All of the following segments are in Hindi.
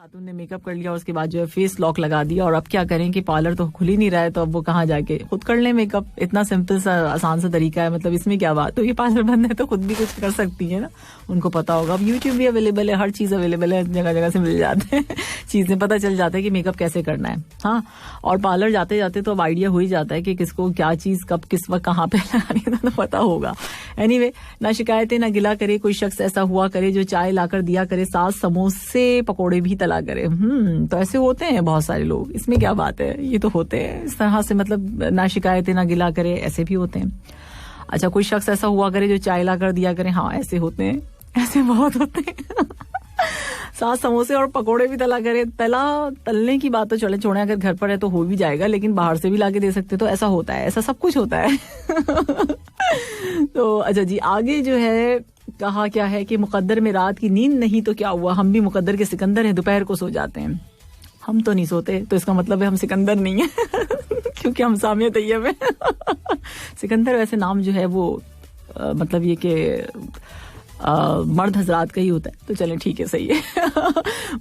खातून ने मेकअप कर लिया, उसके बाद जो है फेस लॉक लगा दिया, और अब क्या करें कि पार्लर तो खुल ही नहीं रहा है, तो अब वो कहाँ जाके खुद कर ले मेकअप. इतना सिंपल सा आसान सा तरीका है, मतलब इसमें क्या बात. तो ये पार्लर बंद है तो खुद भी कुछ कर सकती है ना, उनको पता होगा. अब यूट्यूब भी अवेलेबल है, हर चीज अवेलेबल है, जगह जगह से मिल जाते हैं चीजें, पता चल जाता है कि मेकअप कैसे करना है. हाँ, और पार्लर जाते जाते तो अब आइडिया हो ही जाता है कि किसको क्या चीज कब किस वक्त कहाँ पे लगानी है, तो पता होगा. एनीवे, ना शिकायतें ना गिला करे कोई शख्स ऐसा हुआ करे जो चाय लाकर दिया करे, साथ समोसे पकोड़े भी तला करे. तो ऐसे होते हैं बहुत सारे लोग, इसमें क्या बात है, ये तो होते हैं इस तरह से, मतलब ना शिकायतें ना गिला करे, ऐसे भी होते हैं. अच्छा, कोई शख्स ऐसा हुआ करे जो चाय ला कर दिया करे, हाँ ऐसे होते हैं, ऐसे बहुत होते हैं. साथ समोसे और पकोड़े भी तला करे. तलने की बात तो चले छोड़े, अगर घर पर है तो हो भी जाएगा, लेकिन बाहर से भी ला के दे सकते. तो ऐसा होता है, ऐसा सब कुछ होता है. तो अच्छा जी, आगे जो है कहा क्या है कि मुकद्दर में रात की नींद नहीं तो क्या हुआ, हम भी मुकद्दर के सिकंदर हैं, दोपहर को सो जाते हैं. हम तो नहीं सोते, तो इसका मतलब है हम सिकंदर नहीं है क्योंकि हम सामिया तैयब है. सिकंदर वैसे नाम जो है वो मतलब ये कि मर्द हजरात का ही होता है, तो चलें ठीक है, सही है.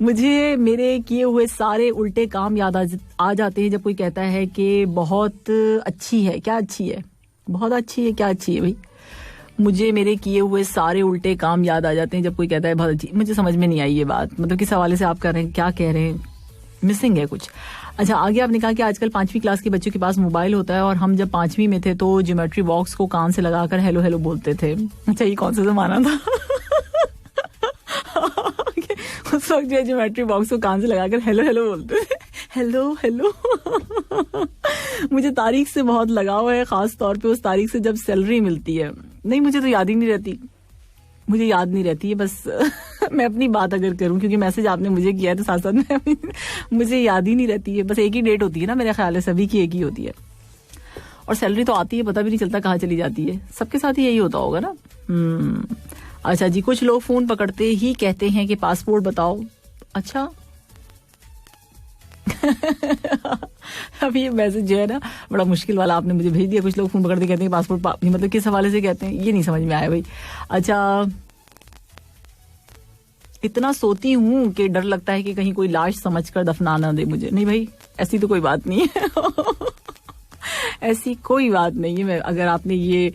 मुझे मेरे किए हुए सारे उल्टे काम याद आ जाते हैं जब कोई कहता है कि बहुत अच्छी है. क्या अच्छी है? बहुत अच्छी है, क्या अच्छी है भाई? मुझे मेरे किए हुए सारे उल्टे काम याद आ जाते हैं जब कोई कहता है बहुत अच्छी. मुझे समझ में नहीं आई ये बात, मतलब किस हवाले से आप कर रहे हैं, क्या कह रहे हैं, मिसिंग है कुछ. अच्छा, आगे आपने कहा कि आजकल 5वीं क्लास के बच्चों के पास मोबाइल होता है, और हम जब 5वीं में थे तो ज्योमेट्री बॉक्स को कान से लगाकर हेलो हेलो बोलते थे. अच्छा, ये कौन सा जमाना था? उस वक्त जो ज्योमेट्री बॉक्स को कान से लगाकर हेलो हेलो बोलते थे, हेलो हेलो. मुझे तारीख से बहुत लगाव है, खास तौर पे उस तारीख से जब सैलरी मिलती है. नहीं, मुझे तो याद ही नहीं रहती, मुझे याद नहीं रहती है. बस मैं अपनी बात अगर करूं, क्योंकि मैसेज आपने मुझे किया है तो साथ साथ में मुझे याद ही नहीं रहती है. बस एक ही डेट होती है ना, मेरे ख्याल है सभी की एक ही होती है, और सैलरी तो आती है, पता भी नहीं चलता कहाँ चली जाती है. सबके साथ ही यही होता होगा ना. अच्छा जी, कुछ लोग फोन पकड़ते ही कहते हैं कि पासपोर्ट बताओ. अच्छा अब ये मैसेज जो है ना बड़ा मुश्किल वाला आपने मुझे भेज दिया. कुछ लोग फोन पकड़ते कहते हैं पासपोर्ट, मतलब किस हवाले से कहते हैं ये नहीं समझ में आया भाई. अच्छा, इतना सोती हूं कि डर लगता है कि कहीं कोई लाश समझकर दफना ना दे मुझे. नहीं भाई, ऐसी तो कोई बात नहीं है. ऐसी कोई बात नहीं है. मैं अगर आपने ये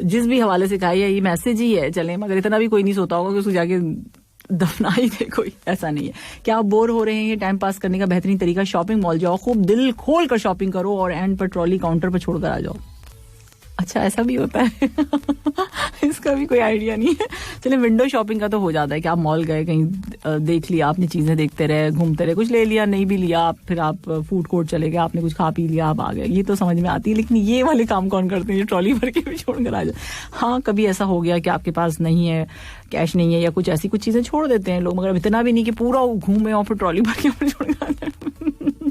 जिस भी हवाले से कहा है ये मैसेज ही है, चले, मगर इतना भी कोई नहीं सोता होगा कि उसको जाके दफना ही दे कोई, ऐसा नहीं है. क्या आप बोर हो रहे हैं? टाइम पास करने का बेहतरीन तरीका शॉपिंग मॉल जाओ, खूब दिल खोल कर शॉपिंग करो और एंड पर ट्रॉली काउंटर पर छोड़कर आ जाओ. अच्छा, ऐसा भी होता है. इसका भी कोई आइडिया नहीं है. चलिए, विंडो शॉपिंग का तो हो जाता है कि आप मॉल गए, कहीं देख लिया आपने, चीजें देखते रहे, घूमते रहे, कुछ ले लिया, नहीं भी लिया, फिर आप फूड कोर्ट चले गए, आपने कुछ खा पी लिया, आप आ गए, ये तो समझ में आती है. लेकिन ये वाले काम कौन करते हैं, ट्रॉली भर के भी छोड़कर आ जाए. हाँ, कभी ऐसा हो गया कि आपके पास नहीं है, कैश नहीं है, या कुछ ऐसी कुछ चीजें छोड़ देते हैं लोग, मगर इतना भी नहीं कि पूरा घूमे और फिर ट्रॉली भर के छोड़कर आ जाए.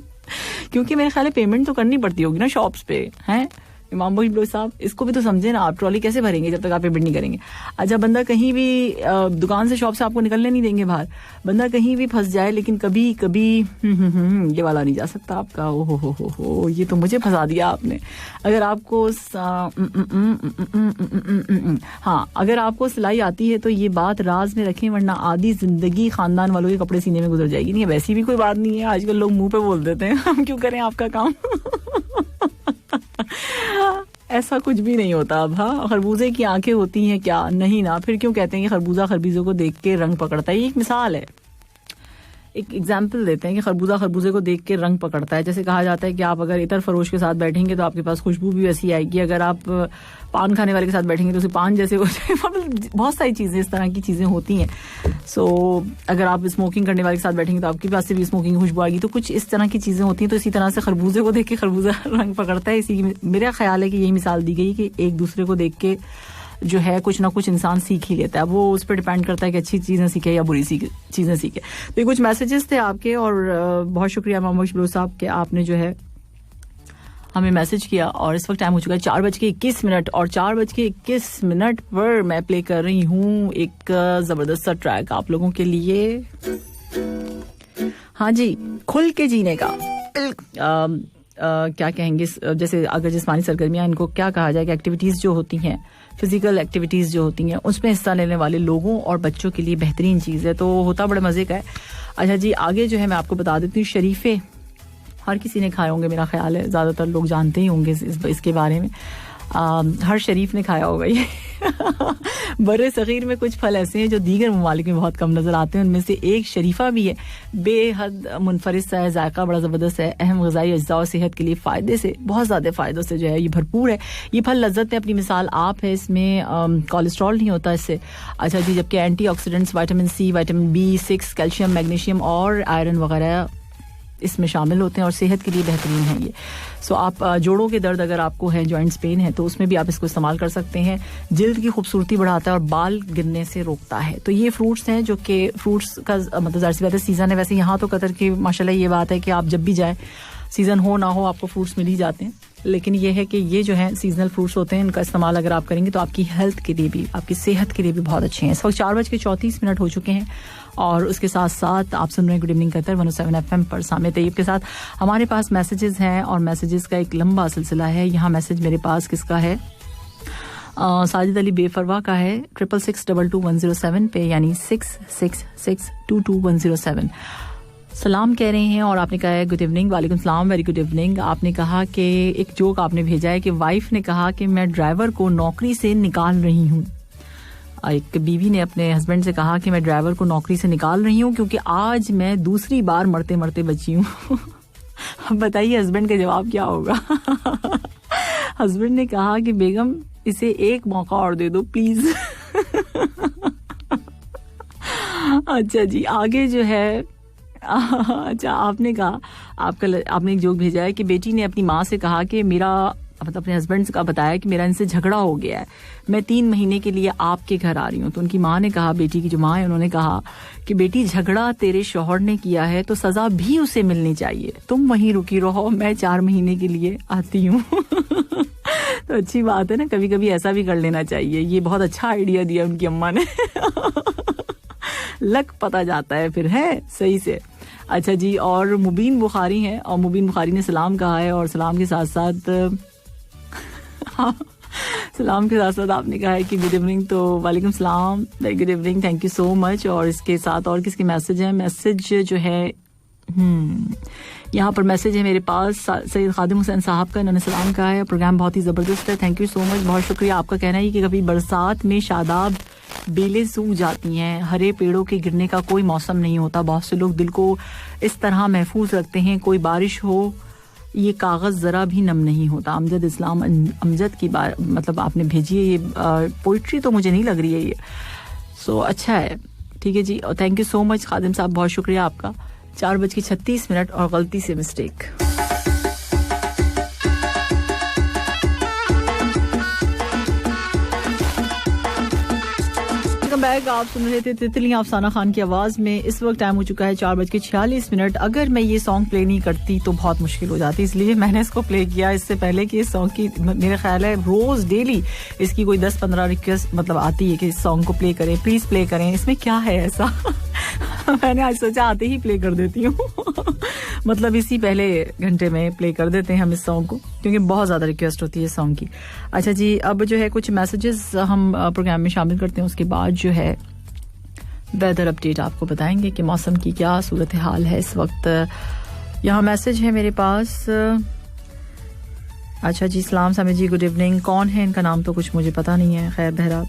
क्योंकि मेरे ख्याल है पेमेंट तो करनी पड़ती होगी ना शॉप्स पे, हैं इमाम बख्श बलोच साहब, इसको भी तो समझे ना आप. ट्रॉली कैसे भरेंगे जब तक आप पेमेंट नहीं करेंगे? अच्छा, बंदा कहीं भी दुकान से, शॉप से आपको निकलने नहीं देंगे बाहर, बंदा कहीं भी फंस जाए, लेकिन कभी कभी ये वाला नहीं जा सकता आपका. ओ हो, ये तो मुझे फंसा दिया आपने. अगर आपको हाँ, अगर आपको सिलाई आती है तो ये बात राज में रखें, वरना आधी जिंदगी खानदान वालों के कपड़े सीने में गुजर जाएगी. नहीं, वैसी भी कोई बात नहीं है, आजकल लोग मुंह पे बोल देते हैं, हम क्यों करें आपका काम. ऐसा कुछ भी नहीं होता अब. हाँ, खरबूजे की आंखें होती हैं क्या? नहीं ना. फिर क्यों कहते हैं कि खरबूजा खरबूजे को देख के रंग पकड़ता है? ये एक मिसाल है, एक एग्जाम्पल देते हैं कि खरबूजा खरबूजे को देख के रंग पकड़ता है. जैसे कहा जाता है कि आप अगर इतर फरोश के साथ बैठेंगे तो आपके पास खुशबू भी वैसी आएगी, अगर आप पान खाने वाले के साथ बैठेंगे तो उसे पान जैसे हो जाए. बहुत सारी चीजें, इस तरह की चीजें होती हैं. सो अगर आप स्मोकिंग करने वाले के साथ बैठेंगे तो आपके पास से भी स्मोकिंग खुशबू आएगी. तो कुछ इस तरह की चीजें होती हैं. तो इसी तरह से खरबूजे को देख के खरबूजा रंग पकड़ता है. इसी मेरा ख्याल है कि यही मिसाल दी गई कि एक दूसरे को देख के जो है कुछ ना कुछ इंसान सीख ही लेता है. वो उस पर डिपेंड करता है कि अच्छी चीजें सीखे या बुरी चीजें सीखे. तो ये कुछ मैसेजेस थे आपके, और बहुत शुक्रिया इमाम बख्श बलोच साहब के, आपने जो है हमें मैसेज किया. और इस वक्त टाइम हो चुका है 4:21 और 4:21 पर मैं प्ले कर रही हूँ एक जबरदस्त सा ट्रैक आप लोगों के लिए. हाँ जी, खुल के जीने का. क्या कहेंगे, जैसे अगर जिस्मानी सरगर्मियां, इनको क्या कहा जाए कि एक्टिविटीज़ जो होती हैं, फिजिकल एक्टिविटीज़ जो होती हैं, उसमें हिस्सा लेने वाले लोगों और बच्चों के लिए बेहतरीन चीज़ है, तो होता बड़े मज़े का है। अच्छा जी, आगे जो है मैं आपको बता देती हूँ, शरीफे हर किसी ने खाए होंगे, मेरा ख्याल है ज़्यादातर लोग जानते ही होंगे इसके बारे में। हर शरीफ ने खाया होगा ये। बर्रे सगीर में कुछ फल ऐसे हैं जो दीगर ममालिक में बहुत कम नज़र आते हैं, उनमें से एक शरीफा भी है। बेहद मुनफरिद सा है, जायका बड़ा ज़बरदस्त है, अहम ग़िज़ाई अज्जा और सेहत के लिए फ़ायदे से, बहुत ज़्यादा फ़ायदों से जो है ये भरपूर है। ये फल लज्जत है, अपनी मिसाल आप है, इसमें कोलेस्ट्रॉल नहीं होता इससे। अच्छा जी, जबकि antioxidants vitamin C, vitamin B6, calcium, magnesium और आयरन वगैरह इसमें शामिल होते हैं और सेहत के लिए बेहतरीन है ये। सो आप जोड़ों के दर्द अगर आपको है, जॉइंट्स पेन है, तो उसमें भी आप इसको इस्तेमाल कर सकते हैं। जिल्द की खूबसूरती बढ़ाता है और बाल गिरने से रोकता है। तो ये फ्रूट्स हैं जो कि फ्रूट्स का मतलब ज़ाहिर सी बात है सीज़न है। वैसे यहाँ तो कतर की माशाल्लाह ये बात है कि आप जब भी जाए, सीज़न हो ना हो, आपको फ्रूट्स मिल ही जाते हैं। लेकिन ये है कि ये जो है सीजनल फ्रूट्स होते हैं, इनका इस्तेमाल अगर आप करेंगे तो आपकी हेल्थ के लिए भी, आपकी सेहत के लिए भी बहुत अच्छे हैं। इस वक्त 4:34 हो चुके हैं और उसके साथ साथ आप सुन रहे हैं गुड इवनिंग कतर 107 FM पर सामे तैयब के साथ। हमारे पास मैसेजेस हैं और मैसेजेस का एक लंबा सिलसिला है। यहाँ मैसेज मेरे पास किसका है, साजिद अली बेफरवा का है, 66622107 पे, यानी 66622107। सलाम कह रहे हैं और आपने कहा है गुड इवनिंग। वालेकुम सलाम, वेरी गुड इवनिंग। आपने कहा कि एक जोक आपने भेजा है कि वाइफ ने कहा कि मैं ड्राइवर को नौकरी से निकाल रही हूँ। एक बीवी ने अपने हस्बैंड से कहा कि मैं ड्राइवर को नौकरी से निकाल रही हूँ क्योंकि आज मैं दूसरी बार मरते मरते बची हूँ। अब बताइए हस्बैंड का जवाब क्या होगा। हस्बैंड ने कहा कि बेगम इसे एक मौका और दे दो प्लीज। अच्छा जी, आगे जो है, अच्छा आपने कहा, आपने एक जोक भेजा है कि बेटी ने अपनी माँ से कहा कि मेरा मतलब अपने हस्बैंड का बताया कि मेरा इनसे झगड़ा हो गया है, मैं 3 महीने के लिए आपके घर आ रही हूँ। तो उनकी माँ ने कहा, बेटी की जो माँ है, उन्होंने कहा कि बेटी झगड़ा तेरे शौहर ने किया है तो सजा भी उसे मिलनी चाहिए, तुम वहीं रुकी रहो, मैं 4 महीने के लिए आती हूँ। तो अच्छी बात है ना, कभी कभी ऐसा भी कर लेना चाहिए। ये बहुत अच्छा आइडिया दिया उनकी अम्मा ने। लक पता जाता है फिर है सही से। अच्छा जी, और मुबीन बुखारी हैं और मुबीन बुखारी ने सलाम कहा है और सलाम के साथ साथ सलाम के साथ साथ आपने कहा है कि गुड इवनिंग। तो वालेकुम सलाम, very good evening, thank you so much. और इसके साथ और किसके मैसेज हैं, मैसेज जो है यहाँ पर मैसेज है मेरे पास सैयद खादिम हुसैन साहब का, इन्होंने सलाम कहा है, प्रोग्राम बहुत ही ज़बरदस्त है, थैंक यू सो मच, बहुत शुक्रिया। आपका कहना है कि कभी बरसात में शादाब बेलें सूख जाती हैं, हरे पेड़ों के गिरने का कोई मौसम नहीं होता, बहुत से लोग दिल को इस तरह महफूज रखते हैं, कोई बारिश हो ये कागज़ ज़रा भी नम नहीं होता। अमजद इस्लाम अमजद की बात मतलब आपने भेजी है, ये पोइट्री तो मुझे नहीं लग रही है ये। सो अच्छा है, ठीक है जी, और थैंक यू सो मच खादिम साहब, बहुत शुक्रिया आपका। 4:36 और गलती से मिस्टेक। बैग आप सुन रहे थे तितलियां अफसाना खान की आवाज में। इस वक्त टाइम हो चुका है 4:46। अगर मैं ये सॉन्ग प्ले नहीं करती तो बहुत मुश्किल हो जाती, इसलिए मैंने इसको प्ले किया। इससे पहले कि इस सॉन्ग की मेरा ख्याल है रोज डेली इसकी कोई 10-15 रिक्वेस्ट मतलब आती है कि इस सॉन्ग को प्ले करें, प्लीज प्ले करें, इसमें क्या है ऐसा। मैंने आज सोचा आते ही प्ले कर देती हूँ। मतलब इसी पहले घंटे में प्ले कर देते हैं हम इस सॉन्ग को, क्योंकि बहुत ज्यादा रिक्वेस्ट होती है इस सॉन्ग की। अच्छा जी, अब जो है कुछ मैसेजेस हम प्रोग्राम में शामिल करते हैं, उसके बाद जो है वेदर अपडेट आपको बताएंगे कि मौसम की क्या सूरत हाल है इस वक्त। यहाँ मैसेज है मेरे पास। अच्छा जी, सलाम सामी जी, गुड इवनिंग। कौन है इनका नाम तो कुछ मुझे पता नहीं है, खैर बहरहाल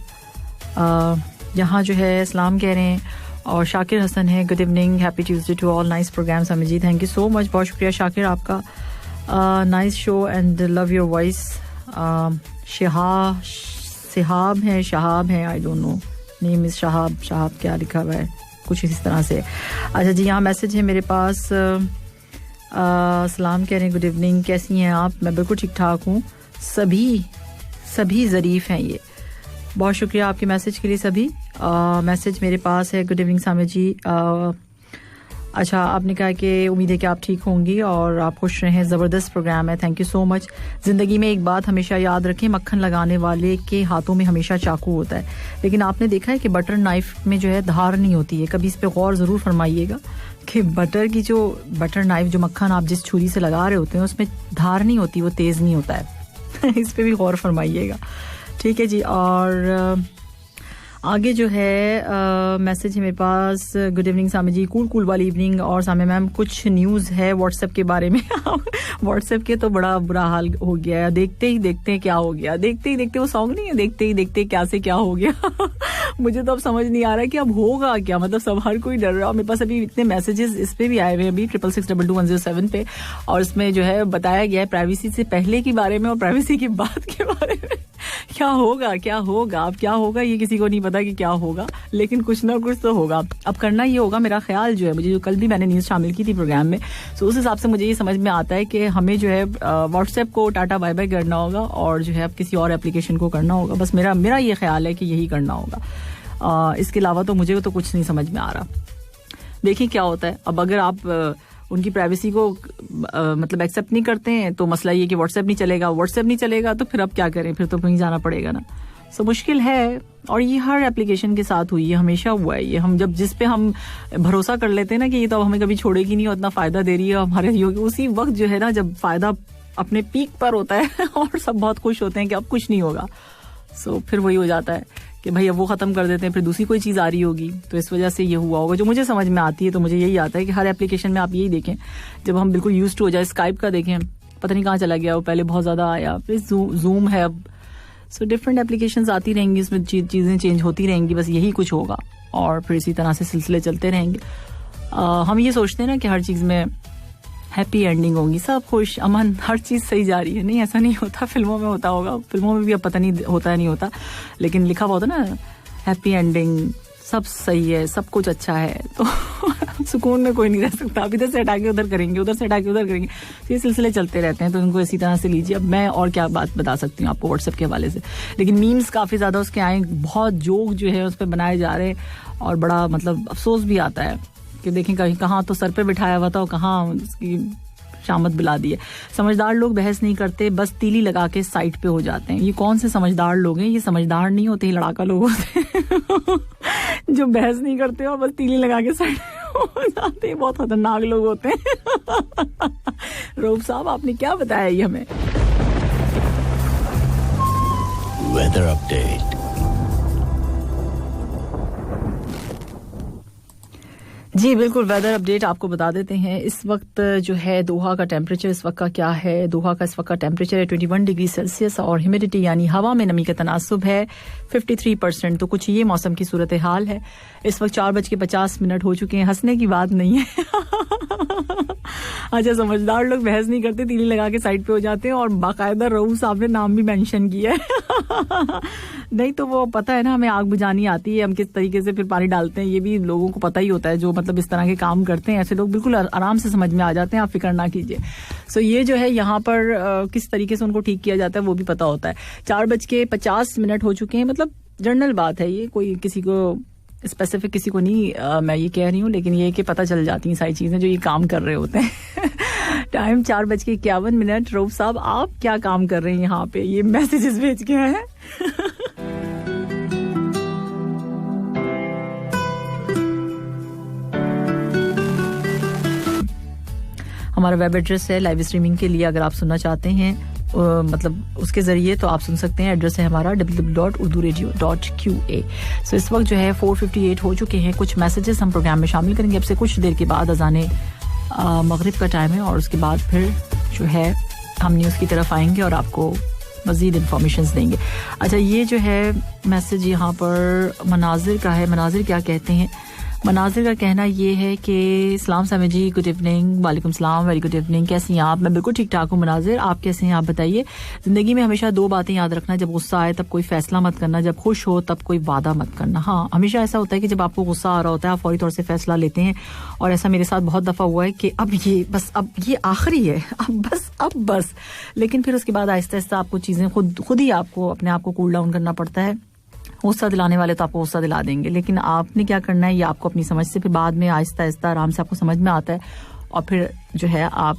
यहाँ जो है सलाम कह रहे हैं और शाकिर हसन है, good evening, happy Tuesday to all, nice programme Sami ji, thank you so much, बहुत शुक्रिया शाकिर आपका, nice show and love your voice. Shahab है, I don't know, name is Shahab क्या लिखा हुआ है, कुछ इस तरह से। अच्छा जी, यहाँ मैसेज है मेरे पास। सलाम कह रहे हैं, गुड इवनिंग, कैसी हैं आप? मैं बिल्कुल ठीक ठाक हूँ, सभी ज़रीफ हैं। ये बहुत शुक्रिया आपके मैसेज के लिए सभी। मैसेज मेरे पास है, गुड इवनिंग सामे जी, अच्छा, आपने कहा कि उम्मीद है कि आप ठीक होंगी और आप खुश रहें, ज़बरदस्त प्रोग्राम है, थैंक यू सो मच। ज़िंदगी में एक बात हमेशा याद रखें, मक्खन लगाने वाले के हाथों में हमेशा चाकू होता है, लेकिन आपने देखा है कि बटर नाइफ में जो है धार नहीं होती है। कभी इस पे गौर ज़रूर फरमाइएगा कि बटर नाइफ जो मक्खन आप जिस छुरी से लगा रहे होते हैं उसमें धार नहीं होती, वो तेज़ नहीं होता है। इस पे भी गौर फरमाइएगा, ठीक है जी। और आगे जो है मैसेज है मेरे पास, गुड इवनिंग सामे जी, कूल वाली इवनिंग। और सामे मैम, कुछ न्यूज़ है व्हाट्सएप के बारे में। व्हाट्सएप के तो बड़ा बुरा हाल हो गया है, देखते ही देखते क्या हो गया, देखते ही देखते वो सॉन्ग नहीं है, देखते ही देखते क्या से क्या हो गया। मुझे तो अब समझ नहीं आ रहा है कि अब होगा क्या, मतलब सब हर कोई डर रहा है। मेरे पास अभी इतने मैसेजेस इस पे भी आए हुए अभी 66622107 पे, और इसमें जो है बताया गया है प्राइवेसी से पहले के बारे में और प्राइवेसी के बाद के बारे में। क्या होगा अब क्या होगा ये किसी को नहीं पता कि क्या होगा, लेकिन कुछ ना कुछ तो होगा। अब करना ये होगा, मेरा ख्याल जो है, मुझे जो कल भी मैंने न्यूज़ शामिल की थी प्रोग्राम में, तो उस हिसाब से मुझे ये समझ में आता है कि हमें जो है व्हाट्सएप को टाटा बाय बाय करना होगा और जो है अब किसी और एप्लीकेशन को करना होगा। बस मेरा ये ख्याल है कि यही करना होगा। इसके अलावा तो मुझे तो कुछ नहीं समझ में आ रहा। देखिए क्या होता है। अब अगर आप उनकी प्राइवेसी को मतलब एक्सेप्ट नहीं करते हैं तो मसला ये कि व्हाट्सएप नहीं चलेगा तो फिर अब क्या करें, फिर तो कहीं जाना पड़ेगा ना। सो मुश्किल है, और ये हर एप्लीकेशन के साथ हुई है, हमेशा हुआ है ये। हम जब जिस पे हम भरोसा कर लेते हैं ना कि ये तो हमें कभी छोड़ेगी नहीं और इतना फायदा दे रही है हमारे योगी, उसी वक्त जो है ना जब फायदा अपने पीक पर होता है और सब बहुत खुश होते हैं कि अब कुछ नहीं होगा, सो फिर वही हो जाता है कि भाई अब वो खत्म कर देते हैं, फिर दूसरी कोई चीज़ आ रही होगी, तो इस वजह से ये हुआ होगा। जो मुझे समझ में आती है तो मुझे यही आता है कि हर एप्लीकेशन में आप यही देखें, जब हम बिल्कुल यूज्ड हो जाए, स्काइप का देखें, पता नहीं कहाँ चला गया वो, पहले बहुत ज़्यादा आया, फिर जूम है अब, सो डिफरेंट एप्लीकेशंस आती रहेंगी, इसमें चीज़ें चेंज होती रहेंगी, बस यही कुछ होगा और फिर इसी तरह से सिलसिले चलते रहेंगे। हम ये सोचते हैं ना कि हर चीज़ में हैप्पी एंडिंग होगी, सब खुश अमन, हर चीज़ सही जा रही है, नहीं ऐसा नहीं होता। फिल्मों में होता होगा, फिल्मों में भी अब पता नहीं होता है नहीं होता, लेकिन लिखा हुआ होता ना हैप्पी एंडिंग, सब सही है, सब कुछ अच्छा है, तो सुकून में कोई नहीं रह सकता। अब इधर से हटा के उधर करेंगे, उधर से हटा के उधर करेंगे, ये सिलसिले चलते रहते हैं, तो इनको इसी तरह से लीजिए। अब मैं और क्या बात बता सकती हूँ आपको व्हाट्सएप के हवाले से, लेकिन मीम्स काफ़ी ज़्यादा उसके आए, बहुत जोक जो है उस पर बनाए जा रहे हैं और बड़ा मतलब अफसोस भी आता है कि देखें कहाँ तो सर पे बिठाया हुआ था और कहाँ उसकी शामत बुला दी है। समझदार लोग बहस नहीं करते, बस तीली लगा के साइड पे हो जाते हैं। ये कौन से समझदार लोग हैं? ये समझदार नहीं होते, ये लड़ाका लोग होते हैं जो बहस नहीं करते और बस तीली लगा के साइड पे हो जाते हैं। बहुत खतरनाक लोग होते हैं। रऊफ साहब, आपने क्या बताया ये हमें? Weather update. जी बिल्कुल, वेदर अपडेट आपको बता देते हैं। इस वक्त जो है दोहा का टेम्परेचर इस वक्त का क्या है? दोहा का इस वक्त का टेम्परेचर है 21 डिग्री सेल्सियस और ह्यूमिडिटी यानी हवा में नमी का तनासुब है 53%। तो कुछ ये मौसम की सूरत हाल है। इस वक्त 4:50 हो चुके हैं। हंसने की बात नहीं है। अच्छा, समझदार लोग बहस नहीं करते, तीली लगा के साइड पे हो जाते हैं और बाकायदा रऊफ साहब ने नाम भी मेंशन किया है। नहीं तो वो पता है ना, हमें आग बुझानी आती है, हम किस तरीके से फिर पानी डालते हैं ये भी लोगों को पता ही होता है। जो मतलब इस तरह के काम करते हैं ऐसे लोग बिल्कुल आराम से समझ में आ जाते हैं, आप फिक्र ना कीजिए। सो ये जो है यहाँ पर किस तरीके से उनको ठीक किया जाता है वो भी पता होता है। 4:50 हो चुके हैं। मतलब जनरल बात है ये, कोई किसी को स्पेसिफिक किसी को नहीं मैं ये कह रही हूँ, लेकिन ये कि पता चल जाती हैं सारी चीज़ें जो ये काम कर रहे होते हैं। टाइम 4:51। रऊफ साहब, आप क्या काम कर रहे हैं यहाँ पे? ये मैसेजेस भेज के हैं। हमारा वेब एड्रेस है लाइव स्ट्रीमिंग के लिए, अगर आप सुनना चाहते हैं मतलब उसके जरिए तो आप सुन सकते हैं। एड्रेस है हमारा www.urduradio.qa। सो इस वक्त जो है 4:58 हो चुके हैं। कुछ मैसेजेस हम प्रोग्राम में शामिल करेंगे अब से कुछ देर के बाद। अज़ाने मगरिब का टाइम है और उसके बाद फिर जो है हम न्यूज़ की तरफ आएंगे और आपको मज़ीद इंफॉर्मेशन देंगे। अच्छा, ये जो है मैसेज यहाँ पर मनाजिर का है। मनाजिर क्या कहते हैं? मनाजिर का कहना ये है कि इस्लाम सामे जी, गुड इवनिंग। वालेकुम सलाम, वेरी गुड इवनिंग। कैसी हैं आप? मैं बिल्कुल ठीक ठाक हूँ मनाजिर, आप कैसे हैं आप बताइए। जिंदगी में हमेशा 2 बातें याद रखना, जब गुस्सा आए तब कोई फैसला मत करना, जब खुश हो तब कोई वादा मत करना। हाँ, हमेशा ऐसा होता है कि जब आपको गुस्सा आ रहा होता है आप फौरी तौर से फैसला लेते हैं, और ऐसा मेरे साथ बहुत दफ़ा हुआ है कि अब ये आखिरी है, अब बस। लेकिन फिर उसके बाद आहिस्ता आहिस्ता आपको चीज़ें खुद ही आपको अपने आप को कूल डाउन करना पड़ता है, गुस्सा दिलाने वाले तो आपको गुस्सा दिला देंगे, लेकिन आपने क्या करना है, ये आपको अपनी समझ से फिर बाद में आहिस्ता आहिस्ता आराम से आपको समझ में आता है, और फिर जो है आप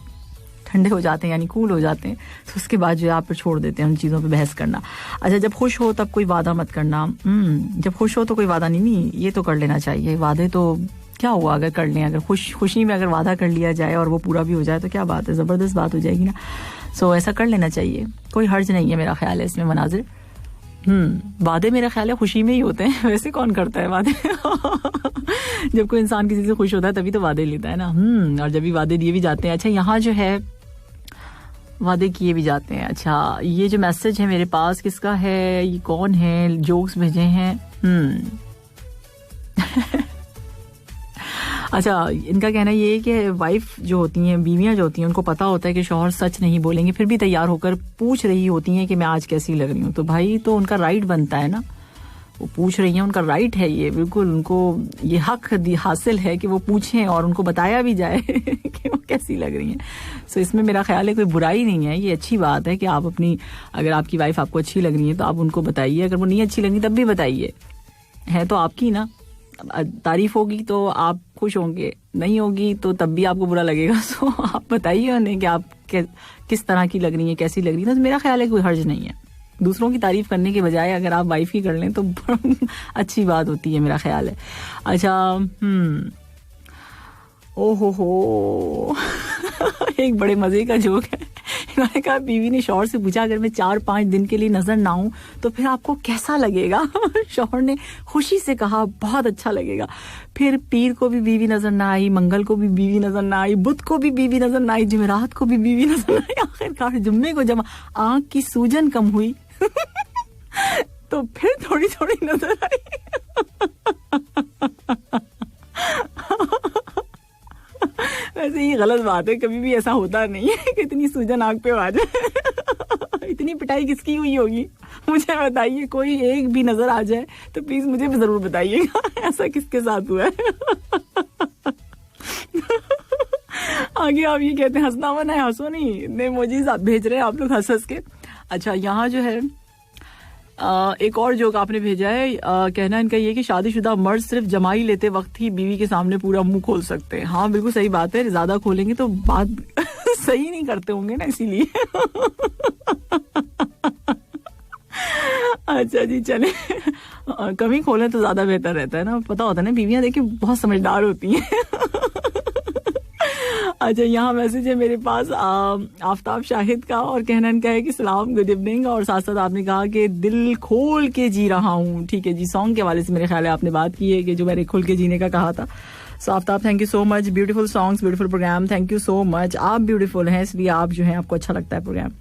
ठंडे हो जाते हैं, यानी कूल हो जाते हैं, तो उसके बाद जो है आप फिर छोड़ देते हैं उन चीज़ों पे बहस करना। अच्छा, जब खुश हो तब कोई वादा मत करना। जब खुश हो तो कोई वादा नहीं, ये तो कर लेना चाहिए। वादे तो क्या हुआ अगर कर लें, अगर खुशी में अगर वादा कर लिया जाए और वो पूरा भी हो जाए तो क्या बात है, ज़बरदस्त बात हो जाएगी ना। सो ऐसा कर लेना चाहिए, कोई हर्ज नहीं है मेरा ख्याल है इसमें मनाजिर। वादे मेरा ख्याल है खुशी में ही होते हैं, वैसे कौन करता है वादे जब कोई इंसान किसी से खुश होता है तभी तो वादे लेता है ना। और जब भी वादे दिए भी जाते हैं। अच्छा, यहाँ जो है वादे किए भी जाते हैं। अच्छा, ये जो मैसेज है मेरे पास किसका है, ये कौन है, जोक्स भेजे हैं। अच्छा, इनका कहना ये है कि वाइफ जो होती हैं, बीवियां जो होती हैं, उनको पता होता है कि शौहर सच नहीं बोलेंगे, फिर भी तैयार होकर पूछ रही होती हैं कि मैं आज कैसी लग रही हूँ। तो भाई तो उनका राइट बनता है ना, वो पूछ रही हैं, उनका राइट है ये, बिल्कुल उनको ये हक हासिल है कि वो पूछें और उनको बताया भी जाए कि वो कैसी लग रही हैं। सो इसमें मेरा ख्याल है कोई बुराई नहीं है, ये अच्छी बात है कि आप अपनी, अगर आपकी वाइफ आपको अच्छी लग रही है तो आप उनको बताइए, अगर वो नहीं अच्छी लग रही तब भी बताइए, है तो आपकी ना। तारीफ होगी तो आप खुश होंगे, नहीं होगी तो तब भी आपको बुरा लगेगा। सो आप बताइए उन्हें कि आप किस तरह की लग रही है, कैसी लग रही है। तो मेरा ख्याल है कोई हर्ज नहीं है, दूसरों की तारीफ करने के बजाय अगर आप वाइफ की कर लें तो अच्छी बात होती है, मेरा ख्याल है। अच्छा, ओहो एक बड़े मजे का जोक है। इन्होंने कहा, बीवी ने शौहर से पूछा अगर मैं 4-5 दिन के लिए नजर ना आऊं तो फिर आपको कैसा लगेगा। शौहर ने खुशी से कहा, बहुत अच्छा लगेगा। फिर पीर को भी बीवी नजर ना आई, मंगल को भी बीवी नजर ना आई, बुध को भी बीवी नजर ना आई, जुमेरात को भी बीवी नजर ना आई। आखिरकार जुम्मे को जब आंख की सूजन कम हुई तो फिर थोड़ी थोड़ी नजर आई। वैसे ये गलत बात है, कभी भी ऐसा होता नहीं है कि इतनी सूजन आंख पे आ जाए। इतनी पिटाई किसकी हुई होगी मुझे बताइए, कोई एक भी नजर आ जाए तो प्लीज मुझे भी जरूर बताइएगा ऐसा किसके साथ हुआ है। आगे आप ये कहते हैं हंसना मना है, हंसो नहीं, इतने इमोजीज आप भेज रहे हैं आप लोग हंस हंस के। अच्छा, यहाँ जो है एक और जोक आपने भेजा है। कहना इनका ये कि शादीशुदा मर्द सिर्फ जमाई लेते वक्त ही बीवी के सामने पूरा मुंह खोल सकते हैं। हाँ, बिल्कुल सही बात है, ज्यादा खोलेंगे तो बात सही नहीं करते होंगे ना, इसीलिए। अच्छा जी, चले कम ही खोलें तो ज्यादा बेहतर रहता है ना, पता होता है ना, बीवियां देखिए बहुत समझदार होती हैं। अच्छा, यहाँ मैसेज है मेरे पास आफ्ताब शाहिद का, और कहना इनका है कि सलाम, गुड इवनिंग, और साथ साथ आपने कहा कि दिल खोल के जी रहा हूँ। ठीक है जी, सॉन्ग के हवाले से मेरे ख्याल है आपने बात की है कि जो मैंने खोल के जीने का कहा था। So Aftab, thank you so much, beautiful songs, beautiful programme, thank you so much. आप ब्यूटीफुल हैं इसलिए आप जो है आपको अच्छा लगता है प्रोग्राम।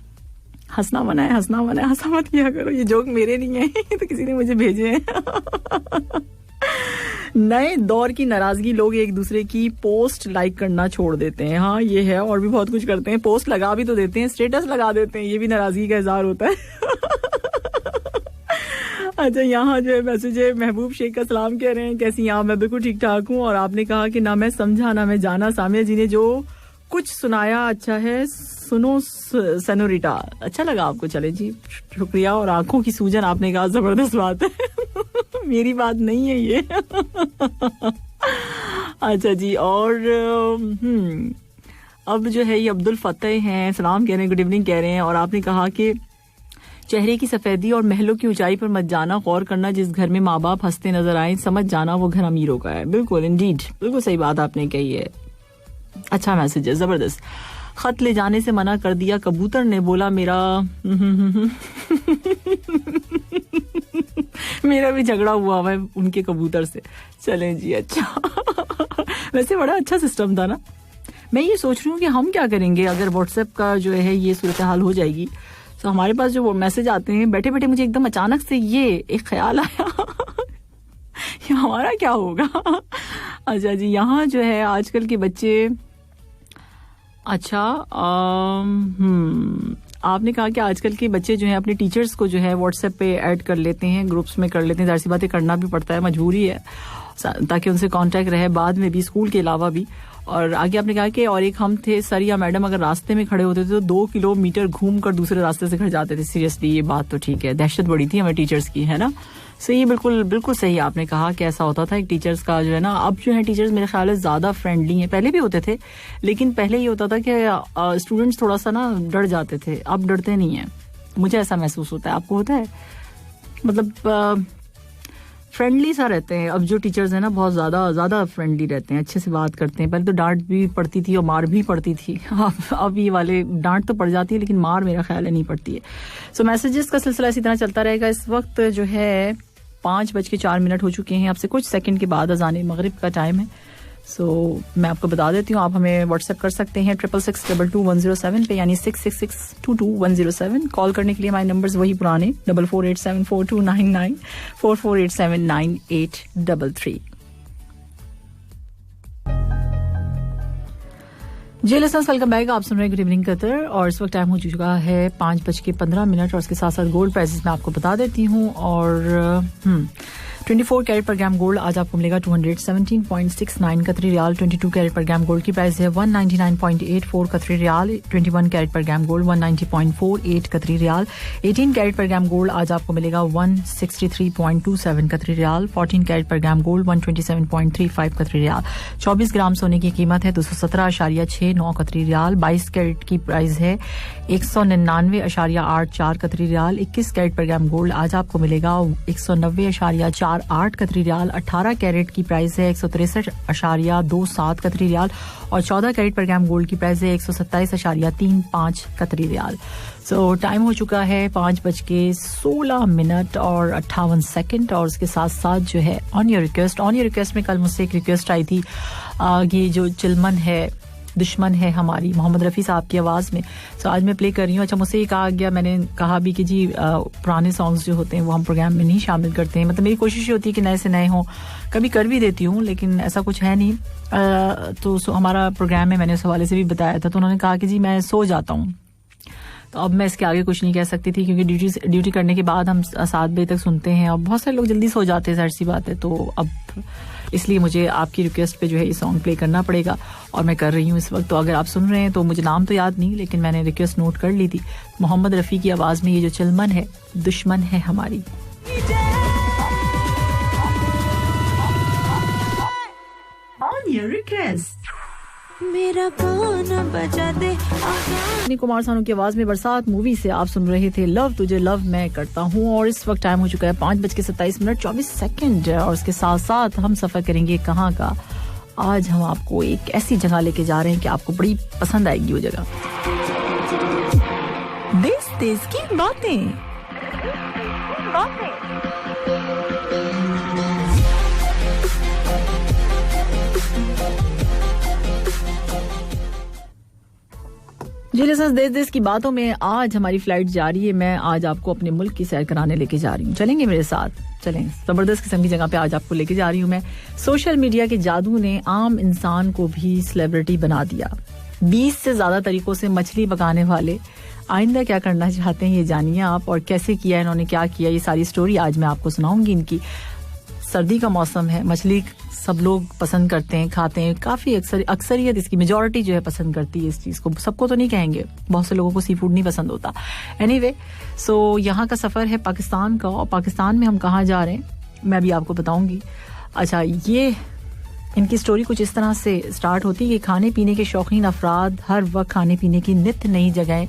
हंसना मना है, हंसना मना है, हंसा मत किया करो, ये जोक मेरे नहीं है, तो किसी ने मुझे भेजे हैं। नए दौर की नाराजगी, लोग एक दूसरे की पोस्ट लाइक करना छोड़ देते हैं। हाँ, ये है, और भी बहुत कुछ करते हैं, पोस्ट लगा भी तो देते हैं, स्टेटस लगा देते हैं, ये भी नाराजगी का इजहार होता है। अच्छा, यहाँ जो है मैसेज है महबूब शेख का, सलाम कह रहे हैं, कैसी हैं आप? मैं बिल्कुल ठीक ठाक हूँ। और आपने कहा कि ना मैं समझा ना मैं जाना, सामिया जी ने जो कुछ सुनाया अच्छा है, सुनो सनोरिटा, अच्छा लगा आपको, चले जी शुक्रिया। और आंखों की सूजन आपने कहा, जबरदस्त बात है। मेरी बात नहीं है ये। अच्छा जी, और अब जो है ये अब्दुल फतेह हैं, सलाम कह रहे हैं, गुड इवनिंग कह रहे हैं, और आपने कहा कि चेहरे की सफेदी और महलों की ऊंचाई पर मत जाना, गौर करना जिस घर में माँ बाप हंसते नजर आए, समझ जाना वो घर अमीरों का है। बिल्कुल इंडीड, बिल्कुल सही बात आपने कही है, अच्छा मैसेज है, जबरदस्त। खत ले जाने से मना कर दिया कबूतर ने, बोला मेरा मेरा भी झगड़ा हुआ है उनके कबूतर से। चलें जी, अच्छा। वैसे बड़ा अच्छा सिस्टम था ना। मैं ये सोच रही हूँ कि हम क्या करेंगे अगर व्हाट्सएप का जो है ये सूरत हाल हो जाएगी, तो हमारे पास जो मैसेज आते हैं, बैठे बैठे मुझे एकदम अचानक से ये एक ख्याल आया, ये हमारा क्या होगा। अच्छा जी, यहाँ जो है आजकल के बच्चे, अच्छा आपने कहा कि आजकल के बच्चे जो हैं अपने टीचर्स को जो है व्हाट्सएप पे ऐड कर लेते हैं, ग्रुप्स में कर लेते हैं, जाहिर सी बातें करना भी पड़ता है, मजबूरी है, ताकि उनसे कांटेक्ट रहे बाद में भी, स्कूल के अलावा भी। और आगे आपने कहा कि और एक हम थे, सर या मैडम अगर रास्ते में खड़े होते थे तो 2 किलोमीटर घूम कर दूसरे रास्ते से घर जाते थे। सीरियसली ये बात तो ठीक है, दहशत बड़ी थी हमें टीचर्स की, है ना। सो ये बिल्कुल बिल्कुल सही आपने कहा कि ऐसा होता था एक टीचर्स का जो है ना, अब जो है टीचर्स मेरे ख्याल है ज़्यादा फ्रेंडली हैं, पहले भी होते थे लेकिन पहले ये होता था कि स्टूडेंट्स थोड़ा सा ना डर जाते थे, अब डरते नहीं हैं, मुझे ऐसा महसूस होता है। आपको होता है? मतलब फ्रेंडली सा रहते हैं अब जो टीचर्स हैं ना, बहुत ज़्यादा फ्रेंडली रहते हैं, अच्छे से बात करते हैं। पहले तो डांट भी पड़ती थी और मार भी पड़ती थी, अब ये वाले डांट तो पड़ जाती है लेकिन मार मेरा ख्याल है नहीं पड़ती है। सो मैसेजेस का सिलसिला इसी तरह चलता रहेगा। इस वक्त जो है 5:04 हो चुके हैं, आपसे कुछ सेकंड के बाद अज़ान मगरिब का टाइम है। सो मैं आपको बता देती हूँ, आप हमें व्हाट्सएप कर सकते हैं 66622107 पे, यानी 66622107। कॉल करने के लिए हमारे नंबर्स वही पुराने 44874299 44879833। जी लिसनर्स, वेलकम बैक। आप सुन रहे हैं गुड इवनिंग कतर और इस वक्त टाइम हो चुका है 5:15 और इसके साथ साथ गोल्ड प्राइसेस मैं आपको बता देती हूँ। और 24 कैरेट पर ग्राम गोल्ड आज आपको मिलेगा 217.69 कतरी रियाल। 22 कैरेट पर ग्राम गोल्ड की प्राइस है 199.84 कतरी रियाल। 21 कैरेट पर ग्राम गोल्ड 190.48 कतरी रियाल। 18 कैरेट पर ग्राम गोल्ड आज आपको मिलेगा 163.27 कतरी रियाल। 14 कैरेट पर ग्राम गोल्ड 127.35 कतरी रियाल। 24 ग्राम सोने की कीमत है 217.69 कतरी रियाल। 22 कैरेट की प्राइस है 199.84 कतरी रियाल। 21 कैरेट पर ग्राम गोल्ड आज आपको मिलेगा 190.48 कतरी रियाल। 18 कैरेट की प्राइस है 163.27 कतरी रियाल और 14 कैरेट पर ग्राम गोल्ड की प्राइस है 127.35 कतरी रियाल। सो टाइम हो चुका है 5:16 और 58 और उसके साथ साथ जो है ऑन योर रिक्वेस्ट में कल मुझसे एक रिक्वेस्ट आई थी, ये जो चिलमन है दुश्मन है हमारी, मोहम्मद रफ़ी साहब की आवाज़ में। सो आज मैं प्ले कर रही हूँ। अच्छा, मुझसे ये कहा गया, मैंने कहा भी कि जी पुराने सॉन्ग्स जो होते हैं वो हम प्रोग्राम में नहीं शामिल करते हैं। मतलब मेरी कोशिश होती है कि नए से नए हों, कभी कर भी देती हूँ लेकिन ऐसा कुछ है नहीं। तो हमारा प्रोग्राम में मैंने उस हवाले से भी बताया था, तो उन्होंने कहा कि जी मैं सो जाता हूँ। तो अब मैं इसके आगे कुछ नहीं कह सकती थी क्योंकि ड्यूटी करने के बाद हम 7 बजे तक सुनते हैं और बहुत सारे लोग जल्दी सो जाते हैं, ज़ाहिर सी बात है। तो अब इसलिए मुझे आपकी रिक्वेस्ट पे जो है ये सॉन्ग प्ले करना पड़ेगा और मैं कर रही हूँ इस वक्त। तो अगर आप सुन रहे हैं तो मुझे नाम तो याद नहीं लेकिन मैंने रिक्वेस्ट नोट कर ली थी। मोहम्मद रफ़ी की आवाज़ में ये जो चिलमन है दुश्मन है हमारी। ऑन योर रिक्वेस्ट मेरा गाना बजा दे। कुमार सानू की आवाज में बरसात मूवी से आप सुन रहे थे लव तुझे लव मैं करता हूँ। और इस वक्त टाइम हो चुका है 5:27 और उसके साथ साथ हम सफर करेंगे कहाँ का। आज हम आपको एक ऐसी जगह लेके जा रहे हैं कि आपको बड़ी पसंद आएगी वो जगह। देश देश की बातें। जी लिसनर्स, देश की बातों में आज हमारी फ्लाइट जा रही है। मैं आज आपको अपने मुल्क की सैर कराने लेके जा रही हूँ, चलेंगे मेरे साथ? चलें, जबरदस्त किस्म की जगह पे आज आपको लेके जा रही हूँ मैं। सोशल मीडिया के जादू ने आम इंसान को भी सेलिब्रिटी बना दिया। 20 से ज्यादा तरीकों से मछली पकाने वाले आइंदा क्या करना चाहते हैं ये जानिए आप, और कैसे किया, इन्होंने क्या किया, ये सारी स्टोरी आज मैं आपको सुनाऊंगी इनकी। सर्दी का मौसम है, मछली सब लोग पसंद करते हैं, खाते हैं, काफी अक्सरियत इसकी मेजॉरिटी जो है पसंद करती है इस चीज को। सबको तो नहीं कहेंगे, बहुत से लोगों को सी फूड नहीं पसंद होता। एनीवे, सो यहाँ का सफर है पाकिस्तान का और पाकिस्तान में हम कहाँ जा रहे हैं मैं भी आपको बताऊंगी। अच्छा, ये इनकी स्टोरी कुछ इस तरह से स्टार्ट होती है कि खाने पीने के शौकीन अफराद हर वक्त खाने पीने की नित्य नई जगह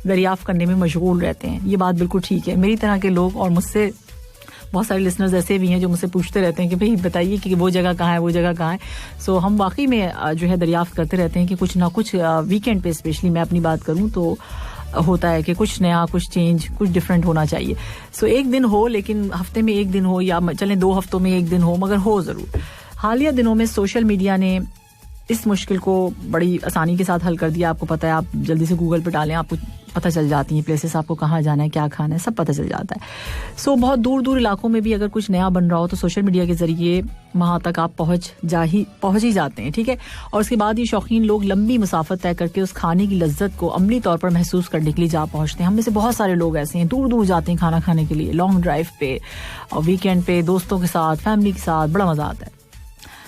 दरियाफ्त करने में मशगूल रहते हैं। ये बात बिल्कुल ठीक है। मेरी तरह के लोग और मुझसे बहुत सारे लिसनर्स ऐसे भी हैं जो मुझसे पूछते रहते हैं कि भाई बताइए कि वो जगह कहाँ है, वो जगह कहाँ है। सो हम वाकई में जो है दरियाफ्त करते रहते हैं कि कुछ ना कुछ वीकेंड पे, स्पेशली मैं अपनी बात करूँ तो होता है कि कुछ नया, कुछ चेंज, कुछ डिफरेंट होना चाहिए। सो एक दिन हो, लेकिन हफ्ते में एक दिन हो या चलें 2 हफ्तों में एक दिन हो, मगर हो जरूर। हालिया दिनों में सोशल मीडिया ने इस मुश्किल को बड़ी आसानी के साथ हल कर दिया। आपको पता है, आप जल्दी से गूगल पे डालें, आपको पता चल जाती हैं प्लेसेस, आपको कहाँ जाना है, क्या खाना है, सब पता चल जाता है। सो बहुत दूर दूर इलाकों में भी अगर कुछ नया बन रहा हो तो सोशल मीडिया के जरिए वहां तक आप पहुंच ही जाते हैं, ठीक है। और उसके बाद ये शौकीन लोग लंबी मुसाफत तय करके उस खाने की लज्जत को अमली तौर पर महसूस करने के लिए जा पहुंचते हैं। हम में से बहुत सारे लोग ऐसे हैं, दूर दूर जाते हैं खाना खाने के लिए, लॉन्ग ड्राइव पे और वीकेंड पे, दोस्तों के साथ, फैमिली के साथ, बड़ा मजा आता है।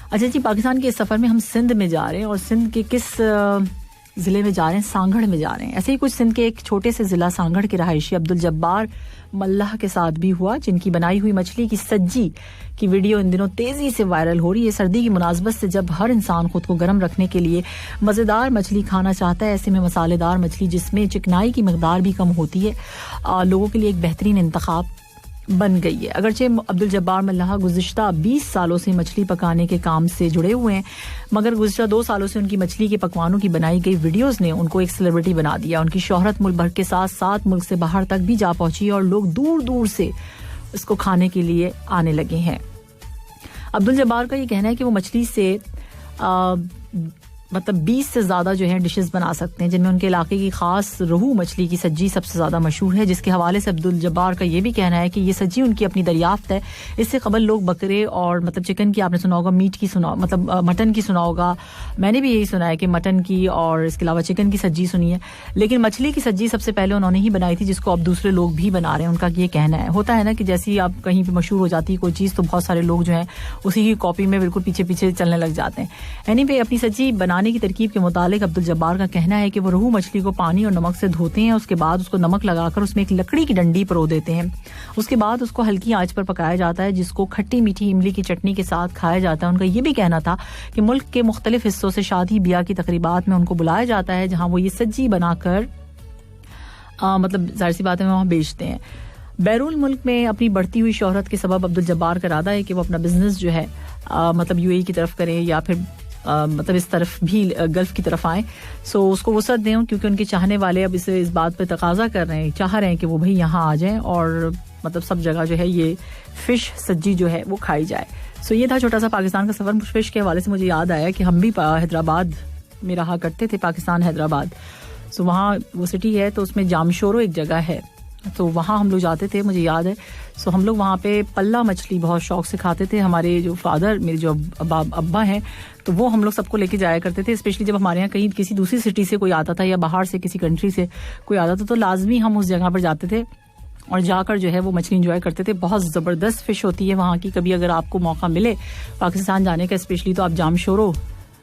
अच्छा जी, पाकिस्तान के इस सफर में हम सिंध में जा रहे हैं और सिंध के किस जिले में जा रहे हैं, सांगड़ में जा रहे हैं। ऐसे ही कुछ सिंध के एक छोटे से जिला सांगड़ के रहायशी अब्दुल जब्बार मल्लाह के साथ भी हुआ, जिनकी बनाई हुई मछली की सज्जी की वीडियो इन दिनों तेजी से वायरल हो रही है। सर्दी की मुनासबत से जब हर इंसान खुद को गर्म रखने के लिए मजेदार मछली खाना चाहता है, ऐसे में मसालेदार मछली जिसमें चिकनाई की मिकदार भी कम होती है, लोगों के लिए एक बेहतरीन इंतखाब बन गई है। अगरचे अब्दुल जब्बार मल्लाह गुज़िश्ता 20 सालों से मछली पकाने के काम से जुड़े हुए हैं, मगर गुज़िश्ता 2 सालों से उनकी मछली के पकवानों की बनाई गई वीडियोस ने उनको एक सेलिब्रिटी बना दिया। उनकी शोहरत मुल्क भर के साथ 7 मुल्क से बाहर तक भी जा पहुंची और लोग दूर दूर से इसको खाने के लिए आने लगे हैं। अब्दुल जब्बार का ये कहना है कि वो मछली से मतलब 20 से ज्यादा जो है डिशेस बना सकते हैं, जिनमें उनके इलाके की खास रोहू मछली की सज्जी सबसे ज्यादा मशहूर है, जिसके हवाले से अब्दुल जब्बार का ये भी कहना है कि ये सज्जी उनकी अपनी दरियाफ्त है। इससे कबल लोग बकरे और मतलब चिकन की आपने सुना होगा, मीट की सुना मतलब मटन की सुना होगा, मैंने भी यही सुना है कि मटन की और इसके अलावा चिकन की सज्जी सुनी है, लेकिन मछली की सज्जी सबसे पहले उन्होंने ही बनाई थी, जिसको अब दूसरे लोग भी बना रहे हैं। उनका ये कहना है, होता है ना कि जैसे ही आप कहीं पर मशहूर हो जाती है कोई चीज़ तो बहुत सारे लोग जो है उसी की कॉपी में बिल्कुल पीछे पीछे चलने लग जाते हैं। एनीवे, अपनी सज्जी बनाने की तरकीब के मुतालिक अब्दुल जब्बार का कहना है कि वो रोहू मछली को पानी और नमक से धोते हैं, उसके बाद उसको नमक लगाकर उसमें एक लकड़ी की डंडी परो देते हैं, उसके बाद उसको हल्की आंच पर पकाया जाता है, जिसको खट्टी मीठी इमली की चटनी के साथ खाया जाता है। उनका ये भी कहना था कि मुल्क के मुख्तलिफ हिस्सों से शादी ब्याह की तकरीबात में उनको बुलाया जाता है, जहां वो ये सज्जी बनाकर मतलब जाहिर सी बात है वहां बेचते हैं। बैरून मुल्क में अपनी बढ़ती हुई शोहरत के सबब अब्दुल जब्बार का इरादा है कि वो अपना बिजनेस जो है मतलब यूएई की तरफ करें या फिर मतलब इस तरफ भी गल्फ की तरफ आए, सो उसको वसअत दें, क्योंकि उनके चाहने वाले अब इस बात पर तकाजा कर रहे हैं, चाह रहे हैं कि वो भाई यहाँ आ जाएं और मतलब सब जगह जो है ये फिश सज्जी जो है वो खाई जाए। सो ये था छोटा सा पाकिस्तान का सफर। फिश के हवाले से मुझे याद आया कि हम भी हैदराबाद में रहा करते थे, पाकिस्तान हैदराबाद। सो वहाँ वो सिटी है तो उसमें जामशोरो एक जगह है, तो वहाँ हम लोग जाते थे, मुझे याद है। सो हम लोग वहाँ पे पल्ला मछली बहुत शौक से खाते थे। हमारे जो फादर, मेरे जो अब्बा हैं, तो वो हम लोग सबको लेके जाया करते थे, स्पेशली जब हमारे यहाँ कहीं किसी दूसरी सिटी से कोई आता था या बाहर से किसी कंट्री से कोई आता था, तो लाजमी हम उस जगह पर जाते थे और जाकर जो है वो मछली एंजॉय करते थे। बहुत ज़बरदस्त फिश होती है वहाँ की। कभी अगर आपको मौका मिले पाकिस्तान जाने का स्पेशली, तो आप जामशोरो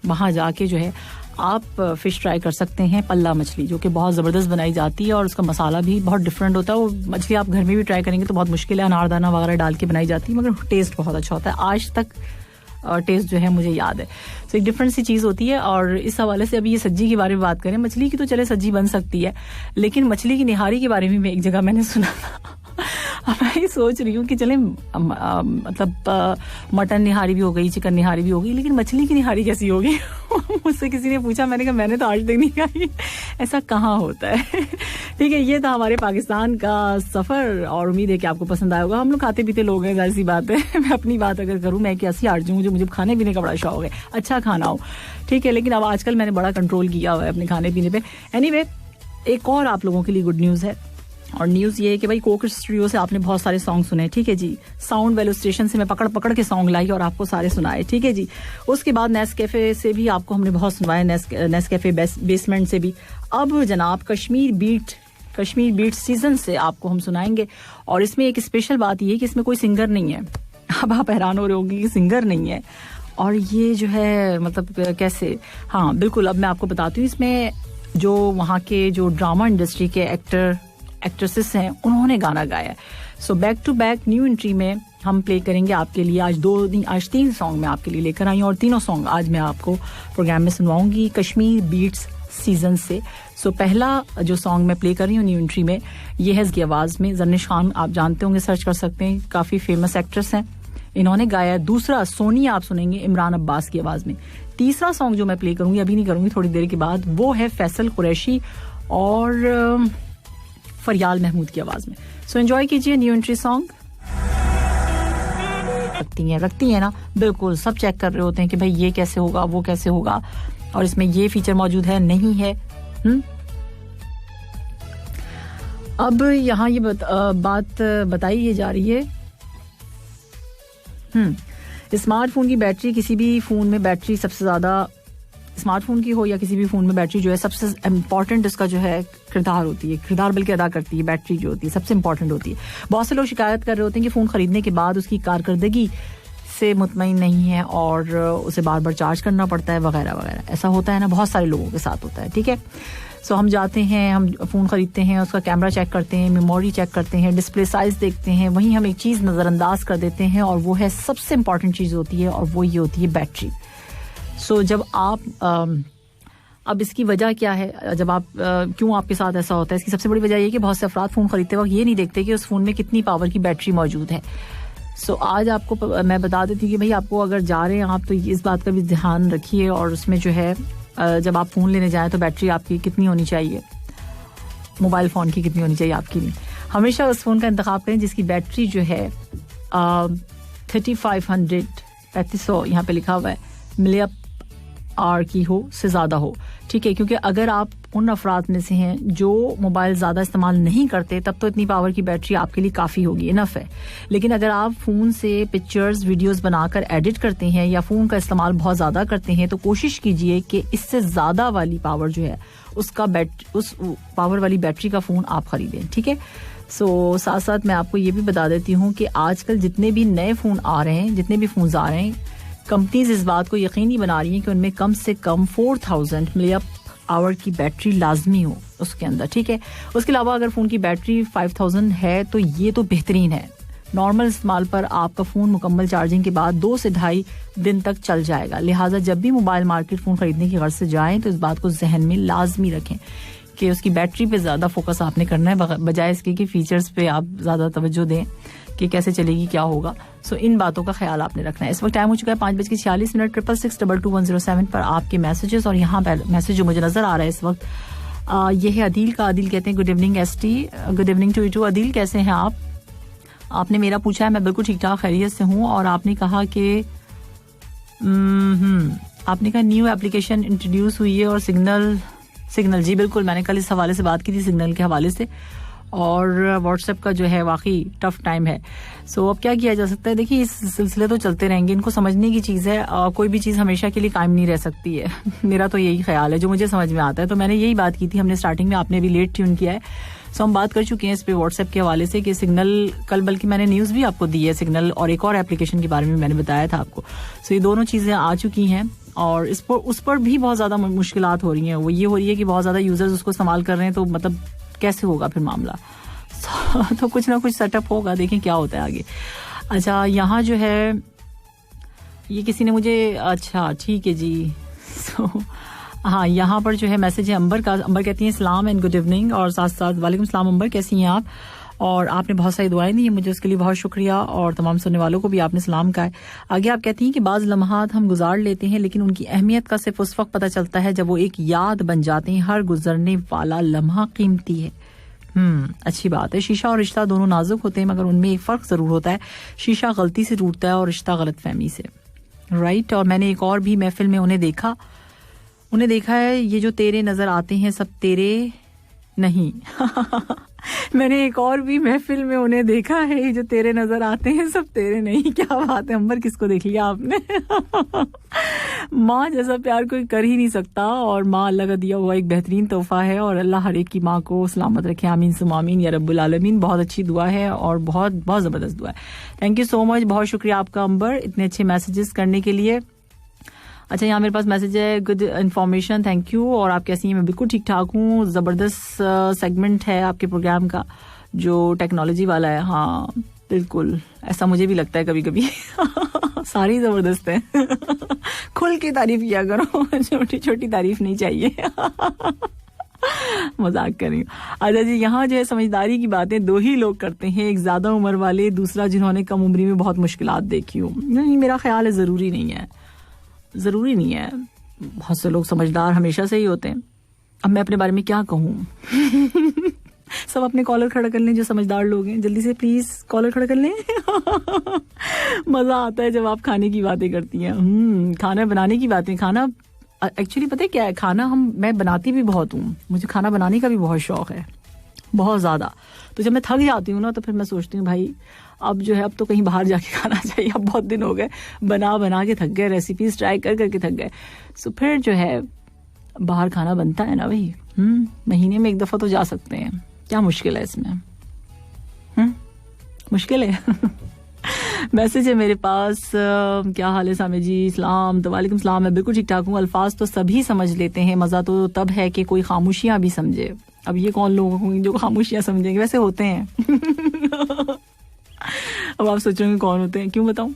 वहाँ जाके जो है आप फिश ट्राई कर सकते हैं, पल्ला मछली, जो कि बहुत ज़बरदस्त बनाई जाती है और उसका मसाला भी बहुत डिफरेंट होता है। वो मछली आप घर में भी ट्राई करेंगे तो बहुत मुश्किल है, अनारदाना वगैरह डाल के बनाई जाती है, मगर टेस्ट बहुत अच्छा होता है। आज तक टेस्ट जो है मुझे याद है। तो एक डिफरेंट सी चीज़ होती है। और इस हवाले से अभी ये सज्जी के बारे में बात करें, मछली की तो चले सज्जी बन सकती है, लेकिन मछली की निहारी के बारे में एक जगह मैंने सुना था। अब मैं ये सोच रही हूँ कि चले मतलब मटन निहारी भी हो गई, चिकन निहारी भी हो गई, लेकिन मछली की निहारी कैसी होगी? मुझसे किसी ने पूछा, मैंने कहा मैंने तो आज तक नहीं खाई, ऐसा कहाँ होता है। ठीक है, ये था हमारे पाकिस्तान का सफर और उम्मीद है कि आपको पसंद आया होगा। हम लोग खाते पीते लोग हैं, जाहिर सी बात है। मैं अपनी बात अगर करूँ, मैं कि 80 आर्जू हूँ, मुझे खाने पीने का बड़ा शौक है, अच्छा खाना हो, ठीक है, लेकिन अब आजकल मैंने बड़ा कंट्रोल किया हुआ है अपने खाने पीने पे। एनीवे, एक और आप लोगों के लिए गुड न्यूज़ है, और न्यूज़ ये है कि भाई कोकर स्टूडियो से आपने बहुत सारे सॉन्ग सुने, ठीक है जी। साउंड वैल्यू स्टेशन से मैं पकड़ पकड़ के सॉन्ग लाई और आपको सारे सुनाए, ठीक है जी। उसके बाद नेस्कैफे से भी आपको हमने बहुत सुनवाए, नेस्कैफे बेसमेंट से भी। अब जनाब कश्मीर बीट सीजन से आपको हम सुनाएंगे, और इसमें एक स्पेशल बात ये है कि इसमें कोई सिंगर नहीं है। अब आप हैरान हो रहे होंगे कि सिंगर नहीं है, और ये जो है मतलब कैसे, हाँ बिल्कुल, अब मैं आपको बताती हूँ। इसमें जो वहाँ के जो ड्रामा इंडस्ट्री के एक्ट्रेसेस हैं, उन्होंने गाना गाया। So back to back new entry में हम प्ले करेंगे आपके लिए आज 3 सॉन्ग मैं आपके लिए लेकर आई हूँ, और तीनों सॉन्ग आज मैं आपको प्रोग्राम में सुनवाऊंगी कश्मीर बीट्स सीजन से। सो पहला जो सॉन्ग मैं प्ले कर रही हूँ न्यू एंट्री में, ये है इसकी आवाज़ में जरनिश खान, आप जानते होंगे, सर्च कर सकते हैं, काफ़ी फेमस एक्ट्रेस हैं, इन्होंने गाया। दूसरा सोनिया आप सुनेंगे इमरान अब्बास की आवाज़ में। तीसरा सॉन्ग जो मैं प्ले करूँगी, अभी नहीं करूँगी, थोड़ी देर के बाद, वो है फैसल कुरैशी और फरियाल महमूद की आवाज में। सो एंजॉय कीजिए न्यू एंट्री सॉन्ग। रखती है ना, बिल्कुल सब चेक कर रहे होते हैं कि भाई ये कैसे होगा, वो कैसे होगा, और इसमें ये फीचर मौजूद है, नहीं है। अब यहाँ ये बात बताई जा रही है, स्मार्टफोन की बैटरी, किसी भी फोन में बैटरी सबसे ज्यादा, स्मार्टफोन की हो या किसी भी फोन में बैटरी जो है सबसे इम्पॉर्टेंट इसका जो है किरदार होती है, किरदार बल्कि अदा करती है, बैटरी जो होती है सबसे इम्पॉर्टेंट होती है। बहुत से लोग शिकायत कर रहे होते हैं कि फोन खरीदने के बाद उसकी कारकर्दगी से मुतमईन नहीं है और उसे बार बार चार्ज करना पड़ता है वगैरह वगैरह. ऐसा होता है ना, बहुत सारे लोगों के साथ होता है. ठीक है, सो हम जाते हैं, हम फ़ोन ख़रीदते हैं, उसका कैमरा चेक करते हैं, मेमोरी चेक करते हैं, डिस्प्ले साइज़ देखते हैं, वहीं हम एक चीज़ नज़रअंदाज कर देते हैं और वो है सबसे इम्पॉर्टेंट चीज़ होती है और वो ये होती है बैटरी. सो जब आप अब इसकी वजह क्या है, जब आप क्यों आपके साथ ऐसा होता है, इसकी सबसे बड़ी वजह ये कि बहुत से अफराद फ़ोन ख़रीदते वक्त ये नहीं देखते कि उस फ़ोन में कितनी पावर की बैटरी मौजूद है. सो आज आपको मैं बता देती हूँ कि भाई आपको अगर जा रहे हैं आप तो इस बात का भी ध्यान रखिए और उसमें जो है जब आप फ़ोन लेने जाएं तो बैटरी आपकी कितनी होनी चाहिए, मोबाइल फ़ोन की कितनी होनी चाहिए आपकी नहीं. हमेशा उस फ़ोन का इंतखाब करें जिसकी बैटरी जो है 3500 यहाँ पे लिखा हुआ है मिलियप आर की हो से ज़्यादा हो. ठीक है, क्योंकि अगर आप उन अफराद में से हैं जो मोबाइल ज़्यादा इस्तेमाल नहीं करते तब तो इतनी पावर की बैटरी आपके लिए काफ़ी होगी, इनफ है. लेकिन अगर आप फ़ोन से पिक्चर्स वीडियोस बनाकर एडिट करते हैं या फ़ोन का इस्तेमाल बहुत ज़्यादा करते हैं तो कोशिश कीजिए कि इससे ज़्यादा वाली पावर जो है उस पावर वाली बैटरी का फ़ोन आप ख़रीदें. ठीक है, सो साथ साथ मैं आपको ये भी बता देती हूँ कि आजकल जितने भी नए फ़ोन आ रहे हैं, जितने भी फ़ोन आ रहे हैं, कंपनीज इस बात को यकीनी बना रही हैं कि उनमें कम से कम 4000 मिलियप आवर की बैटरी लाजमी हो उसके अंदर. ठीक है, उसके अलावा अगर फ़ोन की बैटरी 5000 है तो ये तो बेहतरीन है. नॉर्मल इस्तेमाल पर आपका फ़ोन मुकम्मल चार्जिंग के बाद 2 से 2.5 दिन तक चल जाएगा. लिहाजा जब भी मोबाइल मार्केट फ़ोन ख़रीदने की गर्ज से जाएं तो इस बात को जहन में लाजमी रखें कि उसकी बैटरी पे ज़्यादा फोकस आपने करना है बजाय इसके कि फ़ीचर्स पे आप ज़्यादा तवज्जो दें कि कैसे चलेगी, क्या होगा. सो इन बातों का ख्याल आपने रखना है. इस वक्त टाइम हो चुका है 5:46 666222107 पर आपके मैसेजेस. और यहाँ पर मैसेज जो मुझे नज़र आ रहा है इस वक्त ये है अदील का. अदील कहते हैं good evening ST, good evening to you too. Adeel कैसे हैं आप? आपने मेरा पूछा है, मैं बिल्कुल ठीक ठाक खैरियत से हूँ. और आपने कहा कि आपने कहा न्यू एप्लीकेशन इंट्रोड्यूस हुई है और सिग्नल जी बिल्कुल, मैंने कल इस हवाले से बात की थी सिग्नल के हवाले से. और व्हाट्सएप का जो है वाकई टफ टाइम है. सो अब क्या किया जा सकता है, देखिए इस सिलसिले तो चलते रहेंगे. इनको समझने की चीज़ है, कोई भी चीज़ हमेशा के लिए कायम नहीं रह सकती है. मेरा तो यही ख्याल है जो मुझे समझ में आता है. तो मैंने यही बात की थी, हमने स्टार्टिंग में, आपने भी लेट ट्यून किया है. सो हम बात कर चुके हैं इस पे व्हाट्सएप के हवाले से कि सिग्नल, कल बल्कि मैंने न्यूज़ भी आपको दी है सिग्नल और एक और एप्लीकेशन के बारे में मैंने बताया था आपको. सो ये दोनों चीज़ें आ चुकी हैं और उस पर भी बहुत ज़्यादा मुश्किलात हो रही हैं. वो ये हो रही है कि बहुत ज़्यादा यूज़र्स उसको इस्तेमाल कर रहे हैं, तो मतलब कैसे होगा फिर मामला. तो कुछ ना कुछ सेटअप होगा, देखें क्या होता है आगे. अच्छा, यहाँ जो है ये किसी ने मुझे, अच्छा ठीक है जी. सो हाँ, यहाँ पर जो है मैसेज है अंबर का. अंबर कहती हैं सलाम एंड गुड इवनिंग. और साथ साथ वालेकुम सलाम अंबर, कैसी हैं आप? और आपने बहुत सारी दुआएं दी हैं मुझे, उसके लिए बहुत शुक्रिया. और तमाम सुनने वालों को भी आपने सलाम कहा है. आगे आप कहती हैं कि बाज़ लम्हात हम गुजार लेते हैं लेकिन उनकी अहमियत का सिर्फ उस वक्त पता चलता है जब वो एक याद बन जाते हैं. हर गुजरने वाला लम्हा कीमती है. अच्छी बात है. शीशा और रिश्ता दोनों नाजुक होते हैं मगर उनमें एक फ़र्क ज़रूर होता है. शीशा गलती से टूटता है और रिश्ता गलत फहमी से. राइट. और मैंने एक और भी महफिल में उन्हें देखा है, ये जो तेरे नज़र आते हैं सब तेरे नहीं. मैंने एक और भी महफिल में उन्हें देखा है, ये जो तेरे नजर आते हैं सब तेरे नहीं. क्या बात है अंबर, किसको देख लिया आपने? माँ जैसा प्यार कोई कर ही नहीं सकता और माँ अल्लाह का दिया हुआ एक बेहतरीन तोहफा है और अल्लाह हर एक की माँ को सलामत रखे. आमीन सुम आमीन या रब्बुल आलमीन. बहुत अच्छी दुआ है और बहुत बहुत ज़बरदस्त दुआ है. थैंक यू सो मच, बहुत शुक्रिया आपका अंबर इतने अच्छे मैसेजेस करने के लिए. अच्छा, यहाँ मेरे पास मैसेज है, गुड इन्फॉर्मेशन, थैंक यू. और आप कैसी हैं? मैं बिल्कुल ठीक ठाक हूँ. ज़बरदस्त सेगमेंट है आपके प्रोग्राम का जो टेक्नोलॉजी वाला है. हाँ बिल्कुल, ऐसा मुझे भी लगता है कभी कभी. सारी ज़बरदस्त है. खुल के तारीफ किया करो, छोटी छोटी तारीफ नहीं चाहिए. मजाक कर रही हूँ. अच्छा जी, यहाँ जो है समझदारी की बातें दो ही लोग करते हैं, एक ज़्यादा उम्र वाले, दूसरा जिन्होंने कम उम्री में बहुत मुश्किलात देखी हो. नहीं, मेरा ख्याल है ज़रूरी नहीं है. बहुत से लोग समझदार हमेशा से ही होते हैं. अब मैं अपने बारे में क्या कहूँ? सब अपने कॉलर खड़ा कर लें जो समझदार लोग हैं, जल्दी से प्लीज कॉलर खड़ा कर लें. मजा आता है जब आप खाने की बातें करती हैं. खाना बनाने की बातें. खाना एक्चुअली पता है क्या है, खाना मैं बनाती भी बहुत हूँ. मुझे खाना बनाने का भी बहुत शौक है, बहुत ज्यादा. तो जब मैं थक जाती हूँ ना तो फिर मैं सोचती हूँ भाई अब जो है अब तो कहीं बाहर जाके खाना चाहिए. अब बहुत दिन हो गए बना के थक गए, रेसिपीज ट्राई करके थक गए. सो फिर जो है बाहर खाना बनता है ना भाई. महीने में एक दफा तो जा सकते हैं, क्या मुश्किल है इसमें? मुश्किल है. मैसेज है मेरे पास, क्या हाल है सामे जी, इस्लाम तो वालेकुम सलाम, मैं बिल्कुल ठीक ठाक हूँ। अल्फाज तो सभी समझ लेते हैं, मजा तो तब है कि कोई खामोशियां भी समझे। अब ये कौन लोग होंगे जो खामोशियां समझेंगे, वैसे होते हैं। अब आप सोचेंगे कौन होते हैं, क्यों बताऊं।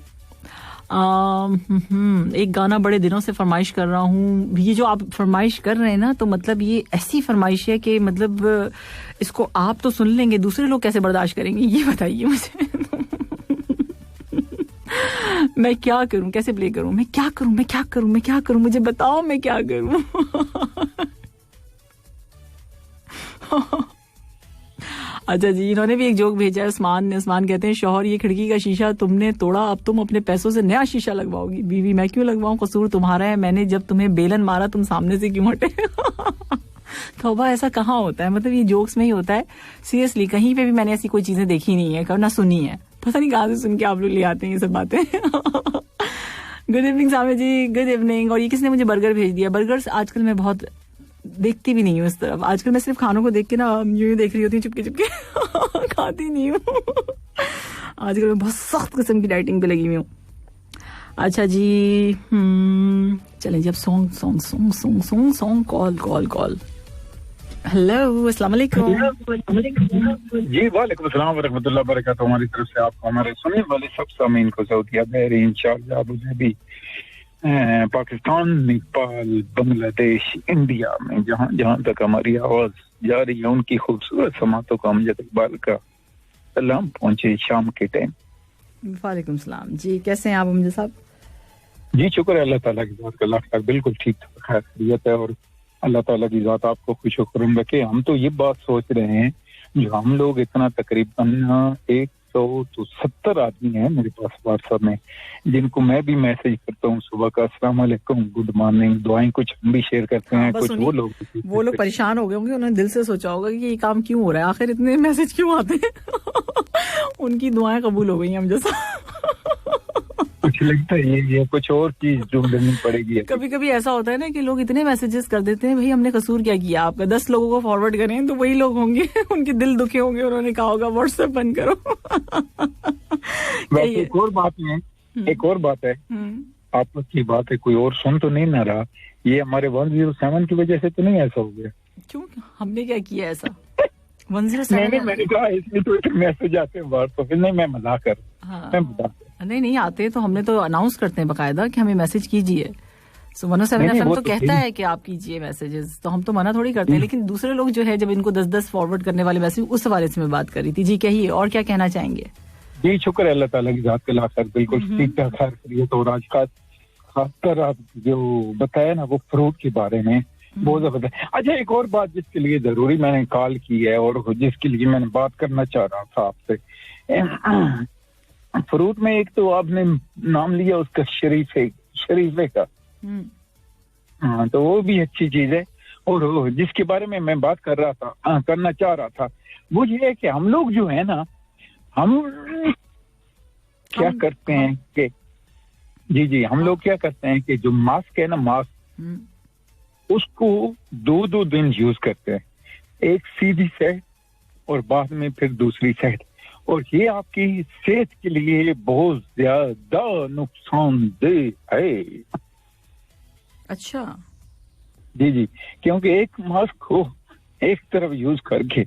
एक गाना बड़े दिनों से फरमाइश कर रहा हूँ। ये जो आप फरमाइश कर रहे हैं ना, तो मतलब ये ऐसी फरमाइश है कि मतलब इसको आप तो सुन लेंगे, दूसरे लोग कैसे बर्दाश्त करेंगे, ये बताइए मुझे। मैं क्या करूं, कैसे प्ले करूं, मैं क्या करूं, मुझे बताओ मैं क्या करूं। अच्छा जी, इन्होंने भी एक जोक भेजा है उस्मान ने। उस्मान कहते हैं, शौहर ये खिड़की का शीशा तुमने तोड़ा, अब तुम अपने पैसों से नया शीशा लगवाओगी। बीवी, मैं क्यों लगवाऊं, कसूर तुम्हारा है, मैंने जब तुम्हें बेलन मारा तुम सामने से क्यों हटे। तौबा, ऐसा कहाँ होता है, मतलब ये जोक्स में ही होता है। सीरियसली कहीं पे भी मैंने ऐसी कोई चीजें देखी नहीं है, ना सुनी है, पता नहीं कहाँ से सुन के आप लोग ले आते हैं ये सब बातें। गुड इवनिंग सामे जी, गुड इवनिंग। और ये किसने मुझे बर्गर भेज दिया। बर्गर आजकल मैं बहुत देखती भी नहीं हूँ इस तरफ। आजकल मैं सिर्फ खानों को देख के ना यूं देख रही होती हूँ चुपके चुपके। खाती नहीं हूँ। आजकल मैं बहुत सख्त किस्म की डाइटिंग पे लगी हुई हूँ। अच्छा जी, चलें जी, अब सॉन्ग कॉल। हेलो, अस्सलाम वालेकुम। जी वालेकुम अस्सलाम व रहमतुल्लाहि व बरकातहू। हमारी तरफ से आपको, हमारे सुनने वाले सब सामीन को Saudia, Bahrain, Sharjah, Abu Dhabi, Pakistan, Nepal, Bangladesh, India में जहाँ जहाँ तक हमारी आवाज जा रही है, उनकी खूबसूरत समातों को अमजद इकबाल का सलाम पहुंचे शाम के टाइम। वालेकुम सलाम जी, कैसे हैं आप अमजद साहब? जी शुक्र है अल्लाह ताला की ज़ात का, लाख लाख बिल्कुल ठीक ठाक खैरियत है, और अल्लाह ताला की ज़ात आपको खुश खुर्रम रखे। हम तो ये बात सोच रहे हैं, जो हम लोग इतना तकरीबन 170 आदमी हैं मेरे पास व्हाट्सएप में, जिनको मैं भी मैसेज करता हूँ सुबह का, अस्सलाम वालेकुम, गुड मॉर्निंग, दुआएं कुछ हम भी शेयर करते हैं, कुछ वो लोग परेशान हो गए होंगे। उन्होंने दिल से सोचा होगा कि ये काम क्यों हो रहा है, आखिर इतने मैसेज क्यों आते हैं। उनकी दुआएं कबूल हो गई हम जैसा। कुछ लगता है ये कुछ और चीज ढूंढनी पड़ेगी। कभी कभी ऐसा होता है ना कि लोग इतने मैसेजेस कर देते हैं, भाई हमने कसूर क्या किया आपका, 10 लोगों को फॉरवर्ड करें तो वही लोग होंगे, उनके दिल दुखे होंगे, उन्होंने कहा होगा व्हाट्सएप बंद करो। एक और बात है, आपस की बात है, कोई और सुन तो नहीं ना रहा, ये हमारे 107 की वजह से तो नहीं ऐसा हो गया? क्यों, हमने क्या किया ऐसा? 107 मैंने कहा इसमें तो इतने मैसेज आते हैं बार, तो फिर नहीं, मैं मजाक कर, मैं मजाक नहीं आते तो हमने तो अनाउंस करते हैं बकायदा कि हमें मैसेज कीजिए। सो 107 FM तो कहता है कि आप कीजिए मैसेजेस, तो हम तो मना थोड़ी करते हैं। लेकिन दूसरे लोग जो है, जब इनको 10-10 फॉरवर्ड करने वाले मैसेज, उस हवाले से मैं बात कर रही थी। जी कहिए, और क्या कहना चाहेंगे? जी शुक्र है अल्लाह ताला की ज़ात के, लाख बिल्कुल ठीक ठाक खैर खैरियत। और आज का खासकर आप जो बताया ना वो फ्रूट के बारे में, बहुत जबरदस्त। अच्छा, एक और बात जिसके लिए जरूरी मैंने कॉल की है और जिसके लिए मैंने बात करना चाह रहा था आपसे, फ्रूट में एक तो आपने नाम लिया उसका शरीफे का, हाँ, तो वो भी अच्छी चीज है। और जिसके बारे में मैं बात करना चाह रहा था, वो ये है कि हम लोग जो है ना, हम क्या करते हैं कि जी हम लोग क्या करते हैं कि जो मास्क है ना, मास्क उसको 2-2 दिन यूज करते हैं, एक सीधी साइड और बाद में फिर दूसरी साइड, और ये आपकी सेहत के लिए बहुत ज्यादा नुकसानदेह है। अच्छा जी, क्योंकि एक मास्क को एक तरफ यूज करके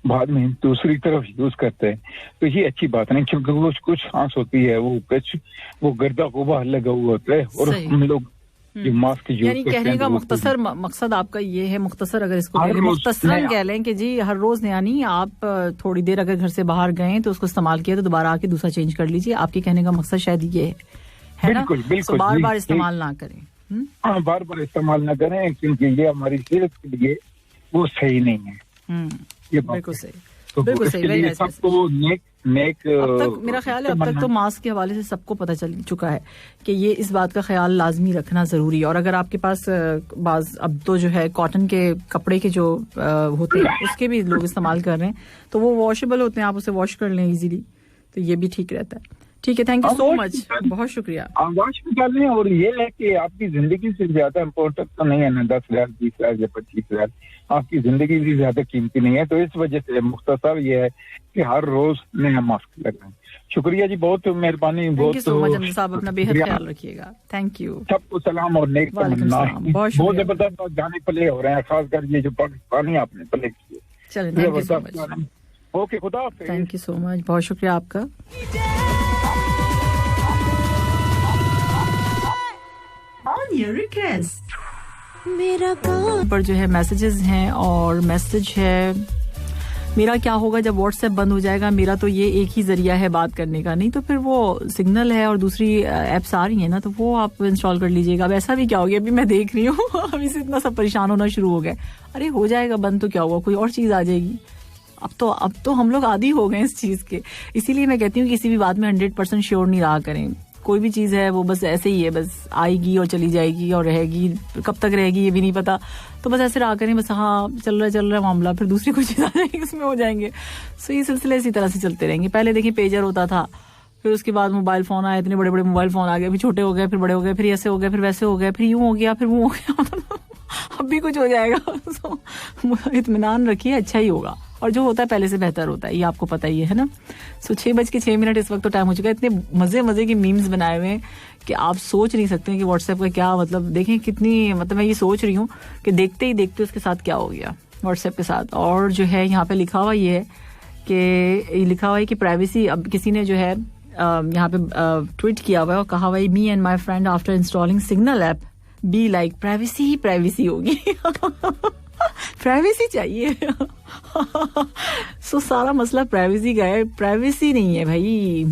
बाद में दूसरी तरफ यूज करते हैं, तो ये अच्छी बात नहीं, क्योंकि कुछ सांस होती है, वो गर्दा गुबार लगा हुआ होता है, और हम लोग जो मास्क यूज यानी कहने का मुख्तसर मकसद आपका ये है, मुख्तसर अगर इसको मुख्तसरन कह लें कि जी हर रोज, यानी आप थोड़ी देर अगर घर से बाहर गए तो उसको इस्तेमाल किया तो दोबारा आके दूसरा चेंज कर लीजिए। आपके कहने का मकसद शायद ये है ना? बिल्कुल बार बार इस्तेमाल ना करें। हाँ, बार बार इस्तेमाल ना करें, क्योंकि ये हमारी सेहत के लिए वो सही नहीं है। ये बिल्कुल सही, तो बिल्कुल सही। सबको नेक अब तक मेरा ख्याल है, अब तक तो मास्क के हवाले से सबको पता चल चुका है कि ये इस बात का ख्याल लाजमी रखना जरूरी है। और अगर आपके पास अब तो जो है कॉटन के कपड़े के जो होते हैं उसके भी लोग इस्तेमाल कर रहे हैं, तो वो वॉशेबल होते हैं, आप उसे वॉश कर लें इजीली, तो ये भी ठीक रहता है। ठीक है, थैंक यू सो मच, बहुत शुक्रिया। आवाज निकाल लें। और ये है कि आपकी जिंदगी से ज्यादा इम्पोर्टेंट तो नहीं है ना 10,000, 20,000 या 25,000, आपकी जिंदगी भी ज्यादा कीमती नहीं है। तो इस वजह से मुख्तसर ये है कि हर रोज नया मास्क लगाएं। शुक्रिया जी, बहुत मेहरबानी। बहुत अमजद साहब, अपना बेहद ख्याल रखिएगा। Thank you. सबको सलाम और नेक तमन्ना। बहुत जबरदस्त गाने प्ले हो रहे हैं, खासकर ये जो पाकिस्तानी आपने प्ले किए। चलिए, thank you so much. Okay, खुदा हाफिज़। थैंक यू सो मच, बहुत शुक्रिया आपका। ऑन योर रिक्वेस्ट मेरा काम पर जो है मैसेजेस हैं, और मैसेज है मेरा क्या होगा जब व्हाट्सएप बंद हो जाएगा। मेरा तो ये एक ही जरिया है बात करने का, नहीं तो फिर वो सिग्नल है और दूसरी एप्स आ रही है ना, तो वो आप इंस्टॉल कर लीजिएगा। अब ऐसा भी क्या हो गया, अभी मैं देख रही हूँ अभी से इतना सब परेशान होना शुरू हो गया। अरे हो जाएगा बंद तो क्या हुआ, कोई और चीज आ जाएगी। अब तो हम लोग आदी हो गए इस चीज के। इसीलिए मैं कहती हूँ किसी भी बात में 100% श्योर नहीं रहा करें। कोई भी चीज है वो बस ऐसे ही है, बस आएगी और चली जाएगी और रहेगी, कब तक रहेगी ये भी नहीं पता। तो बस ऐसे रहा करें, बस हाँ चल रहा है मामला, फिर दूसरी कोई चीज आ जाएगी उसमें हो जाएंगे। सो ये सिलसिले इसी तरह से चलते रहेंगे। पहले देखिए पेजर होता था, फिर उसके बाद मोबाइल फोन आए, इतने बड़े बड़े मोबाइल फोन आ गए, फिर छोटे हो गए, फिर बड़े हो गए, फिर ऐसे हो गए, फिर वैसे हो गए, फिर यूं हो गया, फिर वो हो गया अब भी कुछ हो जाएगा। सो इत्मीनान रखिए, अच्छा ही होगा। और जो होता है पहले से बेहतर होता है, ये आपको पता ही है ना। सो 6:06 इस वक्त तो टाइम हो चुका है। इतने मजे के मीम्स बनाए हुए हैं कि आप सोच नहीं सकते कि व्हाट्सएप का क्या मतलब। देखें कितनी, मतलब मैं ये सोच रही हूँ कि देखते ही देखते उसके साथ क्या हो गया व्हाट्सएप के साथ। और जो है यहाँ पे लिखा हुआ ये है कि प्राइवेसी, अब किसी ने जो है यहाँ पे ट्वीट किया हुआ है और कहा हुआ है, me and my friend after installing signal app be like privacy he privacy होगी प्राइवेसी चाहिए सो सारा मसला प्राइवेसी का है, प्राइवेसी नहीं है भाई।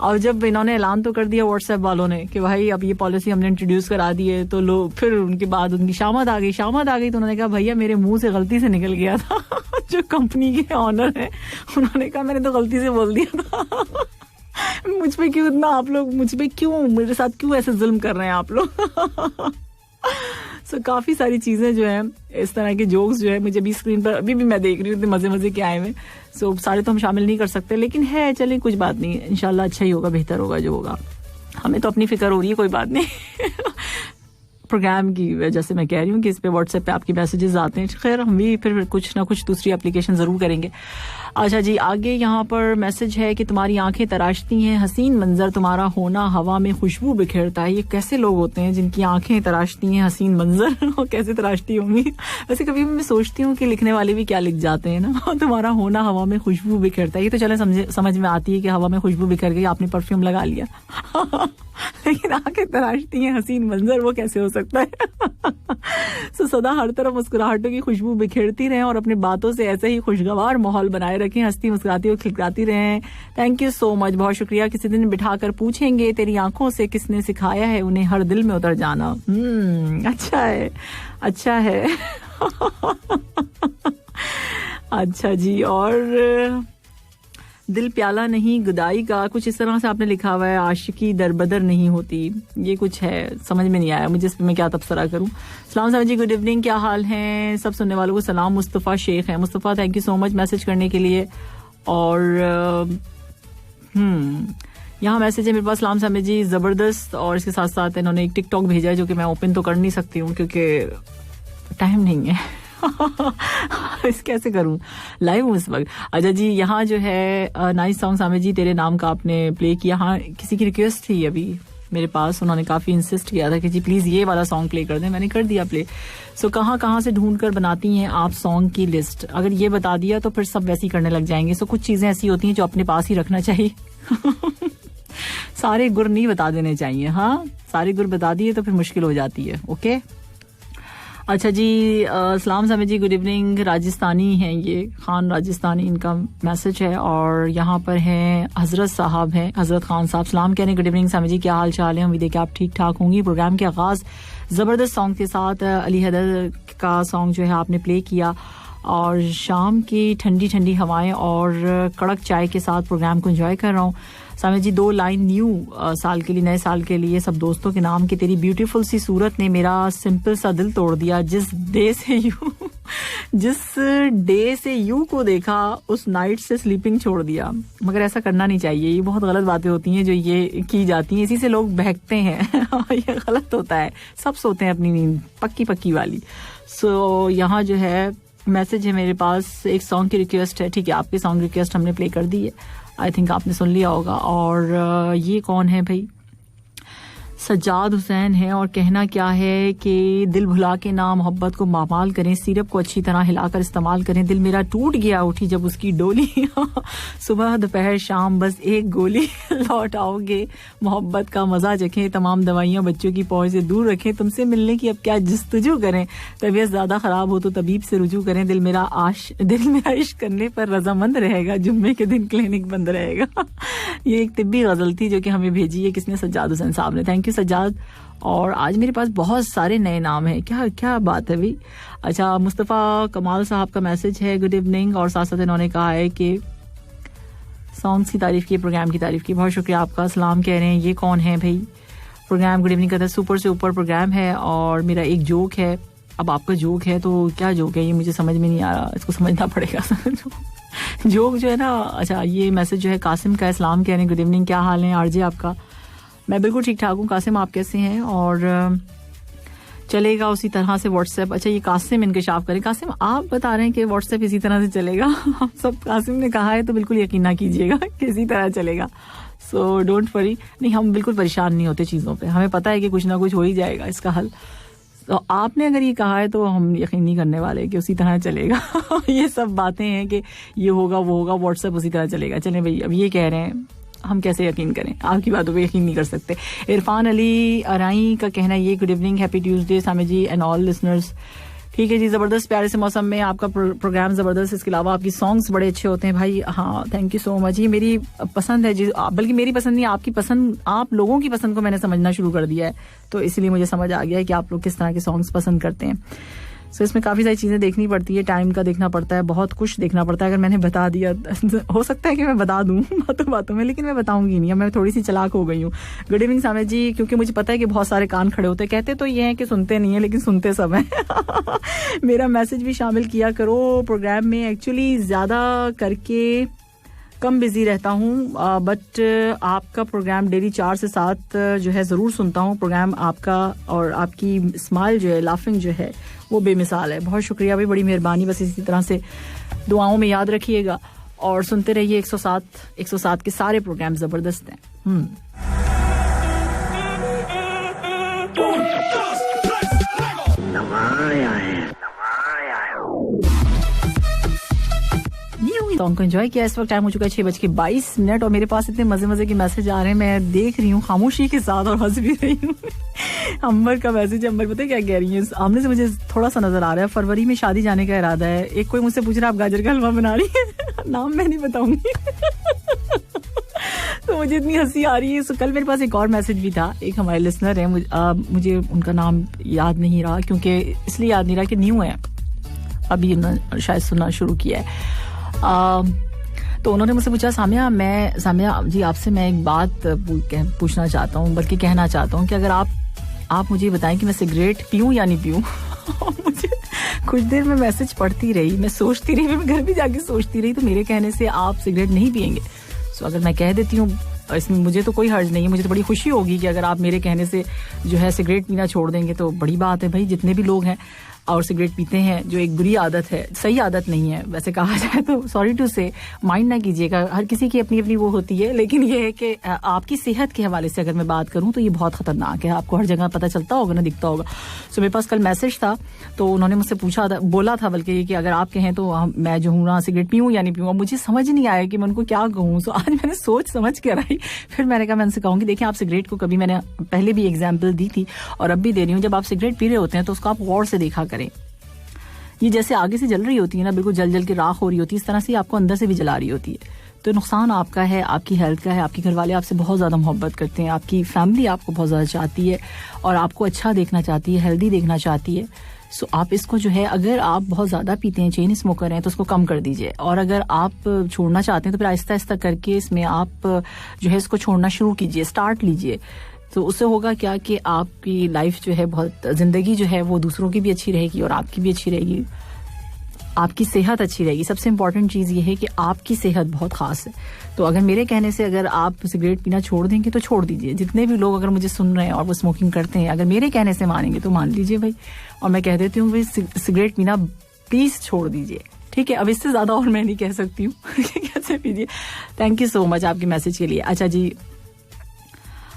और जब इन्होंने ऐलान तो कर दिया व्हाट्सएप वालों ने कि भाई अब ये पॉलिसी हमने इंट्रोड्यूस करा दी है, तो लोग फिर उनके बाद उनकी शामत आ गई तो उन्होंने कहा भैया मेरे मुंह से गलती से निकल गया था जो कंपनी के ऑनर है उन्होंने कहा मैंने तो गलती से बोल दिया था मुझ पे क्यों इतना आप लोग, मेरे साथ क्यों ऐसे जुल्म कर रहे हैं आप लोग सो काफी सारी चीजें जो है इस तरह के जोक्स जो है मुझे भी स्क्रीन पर अभी भी मैं देख रही हूँ, इतने मजे के आए हुए। सो सारे तो हम शामिल नहीं कर सकते, लेकिन है चलिए कुछ बात नहीं, इंशाल्लाह अच्छा ही होगा, बेहतर होगा जो होगा। हमें तो अपनी फिक्र हो रही है, कोई बात नहीं प्रोग्राम की वजह से मैं कह रही हूँ कि इस पे व्हाट्सएप पे आपके मैसेजेस आते हैं। खैर हम भी फिर कुछ ना कुछ दूसरी एप्लीकेशन जरूर करेंगे। अच्छा जी, आगे यहाँ पर मैसेज है कि तुम्हारी आंखें तराशती हैं हसीन मंजर, तुम्हारा होना हवा में खुशबू बिखेरता है। ये कैसे लोग होते हैं जिनकी आंखें तराशती हैं हसीन मंजर और कैसे तराशती होंगी। वैसे कभी मैं सोचती हूँ कि लिखने वाले भी क्या लिख जाते हैं ना तुम्हारा होना हवा में खुशबू बिखेरता है। ये तो चले समझ में आती है कि हवा में खुशबू बिखेर गई, आपने परफ्यूम लगा लिया लेकिन आंखें तराशती हैं हसीन मंजर, वो कैसे हो सकता है सो सदा हर तरफ मुस्कुराहटों की खुशबू बिखेरती रहें और अपनी बातों से ऐसे ही खुशगवार माहौल बनाए रखें, हंसती मुस्कुराती और खिलखिलाती रहें। थैंक यू सो मच, बहुत शुक्रिया। किसी दिन बिठाकर पूछेंगे तेरी आंखों से किसने सिखाया है उन्हें हर दिल में उतर जाना। अच्छा है अच्छा जी, और दिल प्याला नहीं गुदाई का, कुछ इस तरह से आपने लिखा हुआ है। आशिकी दरबदर नहीं होती, ये कुछ है, समझ में नहीं आया मुझे, इस पे मैं क्या तबसरा करूं। सलाम साहब जी, गुड इवनिंग, क्या हाल है सब सुनने वालों को सलाम। मुस्तफ़ा शेख है। Mustafa thank you so much message करने के लिए। और यहाँ मैसेज है मेरे पास, सलाम साहब जी जबरदस्त, और इसके साथ साथ इन्होंने एक टिकटॉक भेजा है जो कि मैं ओपन तो कर नहीं सकती हूँ क्योंकि टाइम नहीं है इस कैसे करूं, लाइव हूं इस वक्त। अच्छा जी, यहाँ जो है नाइस सॉन्ग सामे जी तेरे नाम का आपने प्ले किया। हाँ, किसी की रिक्वेस्ट थी अभी मेरे पास, उन्होंने काफी इंसिस्ट किया था कि जी प्लीज ये वाला सॉन्ग प्ले कर दें, मैंने कर दिया प्ले। सो कहाँ से ढूंढ कर बनाती हैं आप सॉन्ग की लिस्ट, अगर ये बता दिया तो फिर सब वैसी करने लग जाएंगे। सो कुछ चीजें ऐसी होती हैं जो अपने पास ही रखना चाहिए सारे गुर नहीं बता देने चाहिए। हाँ, सारे गुर बता दिए तो फिर मुश्किल हो जाती है। ओके, अच्छा जी, सलाम सामे जी, गुड इवनिंग। राजस्थानी हैं ये, खान राजस्थानी इनका मैसेज है। और यहाँ पर हैं हजरत साहब हैं, हजरत खान साहब सलाम कह रहे हैं, गुड इवनिंग सामे जी, क्या हाल चाल है, उम्मीद है कि आप ठीक ठाक होंगी। प्रोग्राम के आगाज जबरदस्त सॉन्ग के साथ अली हैदर का सॉन्ग जो है आपने प्ले किया, और शाम की ठंडी ठंडी हवाएं और कड़क चाय के साथ प्रोग्राम को एंजॉय कर रहा हूँ। सामे जी, 2 लाइन न्यू साल के लिए, नए साल के लिए सब दोस्तों के नाम की तेरी ब्यूटीफुल सी सूरत ने मेरा सिंपल सा दिल तोड़ दिया, जिस डे से यू जिस डे से यू को देखा उस नाइट से स्लीपिंग छोड़ दिया। मगर ऐसा करना नहीं चाहिए, ये बहुत गलत बातें होती हैं जो ये की जाती हैं, इसी से लोग बहकते हैं। ये गलत होता है, सब सोते हैं अपनी नींद पक्की पक्की वाली। सो यहाँ जो है मैसेज है मेरे पास, एक सॉन्ग की रिक्वेस्ट है। ठीक है, आपकी सॉन्ग रिक्वेस्ट हमने प्ले कर दी है, आई थिंक आपने सुन लिया होगा। और ये कौन है भाई? सज्जाद हुसैन है और कहना क्या है कि दिल भुला के ना मोहब्बत को मामाल करें, सिरप को अच्छी तरह हिलाकर इस्तेमाल करें, दिल मेरा टूट गया उठी जब उसकी डोली, सुबह दोपहर शाम बस एक गोली, लौट आओगे मोहब्बत का मजा चखें, तमाम दवाइयां बच्चों की पहुंच से दूर रखें, तुमसे मिलने की अब क्या जस्तजू करें, तबीयत ज्यादा खराब हो तो तबीब से रुजू करें, दिल मेरा इश्क करने पर रजामंद रहेगा, जुम्मे के दिन क्लिनिक बंद रहेगा। ये एक तिब्बी गजल थी जो कि हमें भेजी है, किसने? सज्जाद हुसैन साहब ने। Thank you Sajjad. और आज मेरे पास बहुत सारे नए नाम हैं, क्या क्या बात है भाई। अच्छा, मुस्तफ़ा कमाल साहब का मैसेज है, गुड इवनिंग, और साथ साथ इन्होंने कहा है कि सॉन्ग्स की तारीफ की, प्रोग्राम की तारीफ की, बहुत शुक्रिया आपका, सलाम कह रहे हैं। ये कौन है भाई? प्रोग्राम गुड इवनिंग कहता है, सुपर से ऊपर प्रोग्राम है और मेरा एक जोक है। अब आपका जोक है तो क्या जोक है ये मुझे समझ में नहीं आ रहा, इसको समझना पड़ेगा। जोक जो है ना, अच्छा ये मैसेज जो है कासिम का, इस्लाम कह रहे हैं, गुड इवनिंग, क्या हाल है आरजे आपका? मैं बिल्कुल ठीक ठाक हूँ कासिम, आप कैसे हैं? और चलेगा उसी तरह से व्हाट्सएप। अच्छा, ये कासिम इंकशाफ करें। कासिम आप बता रहे हैं कि व्हाट्सएप इसी तरह से चलेगा? हम सब कासिम ने कहा है तो बिल्कुल यकीन ना कीजिएगा कि इसी तरह चलेगा। So don't worry. नहीं, हम बिल्कुल परेशान नहीं होते चीज़ों पे, हमें पता है कि कुछ ना कुछ हो ही जाएगा इसका हल। तो आपने अगर ये कहा है तो हम यकीन नहीं करने वाले कि उसी तरह चलेगा। ये सब बातें हैं कि ये होगा वो होगा, व्हाट्सएप उसी तरह चलेगा। चलें भाई, अब ये कह रहे हैं, हम कैसे यकीन करें? आपकी बातों पे यकीन नहीं कर सकते। इरफान अली अराई का कहना है ये, गुड इवनिंग, हैप्पी ट्यूसडे सामे जी एंड ऑल लिसनर्स। ठीक है जी, जबरदस्त, प्यारे से मौसम में आपका प्रोग्राम जबरदस्त, इसके अलावा आपकी सॉन्ग्स बड़े अच्छे होते हैं भाई। हाँ, थैंक यू सो मच। ये मेरी पसंद है जी, बल्कि मेरी पसंद नहीं, आपकी पसंद, आप लोगों की पसंद को मैंने समझना शुरू कर दिया है, तो इसलिए मुझे समझ आ गया है कि आप लोग किस तरह के सॉन्ग्स पसंद करते हैं। सो इसमें काफ़ी सारी चीज़ें देखनी पड़ती है, टाइम का देखना पड़ता है, बहुत कुछ देखना पड़ता है। अगर मैंने बता दिया, हो सकता है कि मैं बता दूं बातों बातों में, लेकिन मैं बताऊंगी नहीं, मैं थोड़ी सी चालाक हो गई हूँ। गुड इवनिंग सामे जी, क्योंकि मुझे पता है कि बहुत सारे कान खड़े होते हैं, कहते तो ये हैं कि सुनते नहीं है लेकिन सुनते सब हैं। मेरा मैसेज भी शामिल किया करो प्रोग्राम में। एक्चुअली ज़्यादा करके कम बिजी रहता हूँ, बट आपका प्रोग्राम डेली 4 से 7 जो है ज़रूर सुनता हूँ। प्रोग्राम आपका और आपकी स्माइल जो है, लाफिंग जो है, वो बेमिसाल है। बहुत शुक्रिया भाई, बड़ी मेहरबानी। बस इसी तरह से दुआओं में याद रखिएगा और सुनते रहिए। 107 के सारे प्रोग्राम ज़बरदस्त हैं। सॉन्ग को एंजॉय किया। इस वक्त टाइम हो चुका है 6:22 और मेरे पास इतने मजे मजे के मैसेज आ रहे हैं, मैं देख रही हूँ खामोशी के साथ और हंस भी रही हूँ। अंबर का मैसेज, अंबर पता है क्या कह रही है? सामने से मुझे थोड़ा सा नजर आ रहा है, फरवरी में शादी जाने का इरादा है। एक कोई मुझसे पूछ रहा है आप गाजर का हलवा बना रही है? नाम मैं नहीं बताऊंगी। तो मुझे इतनी हंसी आ रही है। कल मेरे पास एक और मैसेज भी था, एक हमारे लिसनर है, मुझे उनका नाम याद नहीं रहा, क्योंकि इसलिए याद नहीं रहा कि न्यू है, अभी उन्होंने शायद सुनना शुरू किया है। तो उन्होंने मुझसे पूछा, सामिया जी आपसे मैं एक बात पूछना चाहता हूँ, बल्कि कहना चाहता हूँ कि अगर आप मुझे बताएं कि मैं सिगरेट पीऊँ या नहीं पीऊँ। मुझे कुछ देर में मैसेज पढ़ती रही, मैं सोचती रही, मैं घर भी जाके सोचती रही, तो मेरे कहने से आप सिगरेट नहीं पियेंगे। सो अगर मैं कह देती हूँ, इसमें मुझे तो कोई हर्ज नहीं है, मुझे तो बड़ी खुशी होगी कि अगर आप मेरे कहने से जो है सिगरेट पीना छोड़ देंगे तो बड़ी बात है भाई। जितने भी लोग हैं और सिगरेट पीते हैं, जो एक बुरी आदत है, सही आदत नहीं है वैसे कहा जाए तो, सॉरी टू से, माइंड ना कीजिएगा, हर किसी की अपनी अपनी वो होती है, लेकिन ये है कि आपकी सेहत के हवाले से अगर मैं बात करूं तो ये बहुत खतरनाक है, आपको हर जगह पता चलता होगा ना, दिखता होगा। सो मेरे पास कल मैसेज था, तो उन्होंने मुझसे पूछा था, बोला था बल्कि कि अगर आप कहें तो मैं जो हूँ ना सिगरेट पीऊँ या नहीं पीऊँ। मुझे समझ नहीं आया कि मैं उनको क्या कहूँ। सो आज मैंने सोच समझ कर आई, फिर मैंने कहा मैं उनसे कहूँगी देखिए आप सिगरेट को, कभी मैंने पहले भी एग्जाम्पल दी थी और अब भी दे रही हूँ, जब आप सिगरेट पी रहे होते हैं तो उसको आप गौर से देखा करें। ये जैसे आगे से जल रही होती है ना, बिल्कुल जल जल के राख हो रही होती है, इस तरह से आपको अंदर से भी जला रही होती है। तो नुकसान आपका है, आपकी हेल्थ का है, आपके घर वाले आपसे बहुत ज़्यादा मोहब्बत करते हैं, आपकी फैमिली आपको बहुत ज़्यादा चाहती है और आपको अच्छा देखना चाहती है, हेल्दी देखना चाहती है। सो आप इसको जो है, अगर आप बहुत ज़्यादा पीते हैं, चेन स्मोकर हैं, तो उसको कम कर दीजिए, और अगर आप छोड़ना चाहते हैं तो फिर आहिस्ता आहिस्ता करके इसमें आप जो है इसको छोड़ना शुरू कीजिए, स्टार्ट लीजिए। तो उससे होगा क्या कि आपकी लाइफ जो है, बहुत ज़िंदगी जो है वो दूसरों की भी अच्छी रहेगी और आपकी भी अच्छी रहेगी। आपकी सेहत अच्छी रहेगी। सबसे इम्पोर्टेंट चीज़ ये है कि आपकी सेहत बहुत खास है। तो अगर मेरे कहने से अगर आप सिगरेट पीना छोड़ देंगे तो छोड़ दीजिए। जितने भी लोग अगर मुझे सुन रहे हैं और वो स्मोकिंग करते हैं, अगर मेरे कहने से मानेंगे तो मान लीजिए भाई। और मैं कह देती हूँ भाई सिगरेट पीना प्लीज छोड़ दीजिए, ठीक है। अब इससे ज्यादा और मैं नहीं कह सकती हूँ कैसे पीजिए। थैंक यू सो मच आपके मैसेज के लिए। अच्छा जी,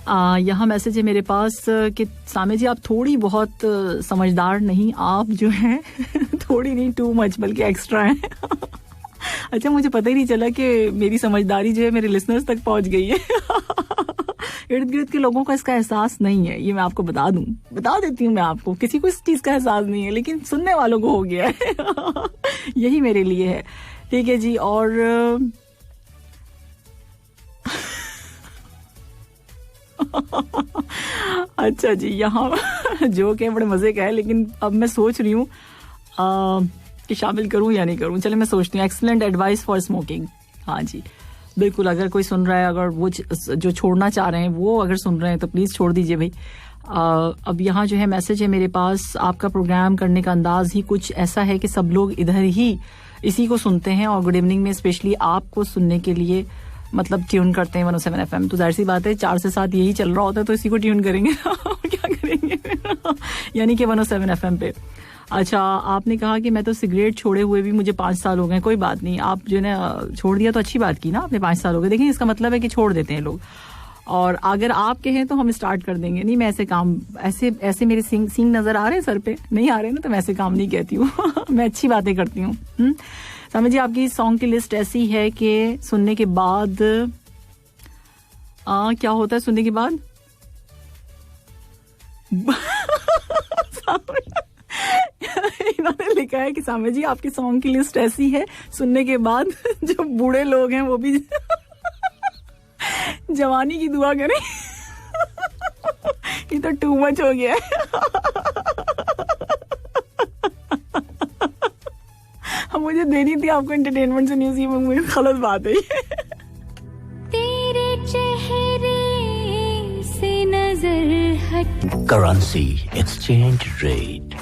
यहाँ मैसेज है मेरे पास कि सामे जी आप थोड़ी बहुत समझदार नहीं, आप जो है थोड़ी नहीं टू मच बल्कि एक्स्ट्रा है। अच्छा, मुझे पता ही नहीं चला कि मेरी समझदारी जो है मेरे लिसनर्स तक पहुंच गई है। इर्द गिर्द के लोगों को इसका एहसास नहीं है, ये मैं आपको बता देती हूँ मैं आपको। किसी को इस चीज का एहसास नहीं है, लेकिन सुनने वालों को हो गया है। यही मेरे लिए है, ठीक है जी। और अच्छा जी, यहाँ जो के बड़े मजे का है, लेकिन अब मैं सोच रही हूँ कि शामिल करूँ या नहीं करूँ। चले मैं सोचती हूँ। Excellent advice for smoking. हाँ जी बिल्कुल, अगर कोई सुन रहा है, अगर वो जो छोड़ना चाह रहे हैं वो अगर सुन रहे हैं तो प्लीज छोड़ दीजिए भाई। अब यहाँ जो है मैसेज है मेरे पास, आपका प्रोग्राम करने का अंदाज ही कुछ ऐसा है कि सब लोग इधर ही इसी को सुनते हैं और गुड इवनिंग में स्पेशली आपको सुनने के लिए मतलब ट्यून करते हैं 107 FM। तो जाहिर सी बात है 4 से 7 यही चल रहा होता है तो इसी को ट्यून करेंगे। क्या करेंगे यानी कि 107 FM पे। अच्छा, आपने कहा कि मैं तो सिगरेट छोड़े हुए भी मुझे 5 साल हो गए। कोई बात नहीं, आप जो है छोड़ दिया तो अच्छी बात की ना, आपने 5 साल हो गए। देखिए इसका मतलब है कि छोड़ देते हैं लोग। और अगर आप कहें तो हम स्टार्ट कर देंगे। नहीं, मैं ऐसे काम ऐसे मेरे सींग नजर आ रहे हैं सर पे, नहीं आ रहे ना, तो मैं ऐसे काम नहीं कहती हूँ। मैं अच्छी बातें करती हूँ। समझिए आपकी सॉन्ग की लिस्ट ऐसी है कि सुनने के बाद क्या होता है सुनने के बाद? इन्होंने लिखा है कि सामे जी आपकी सॉन्ग की लिस्ट ऐसी है सुनने के बाद जो बूढ़े लोग हैं वो भी जवानी की दुआ करें। ये तो टू मच हो गया है। मुझे देनी थी आपको एंटरटेनमेंट से न्यूज, ये मुझे गलत बात है। तेरे चेहरे से नजर हट। Currency exchange rate.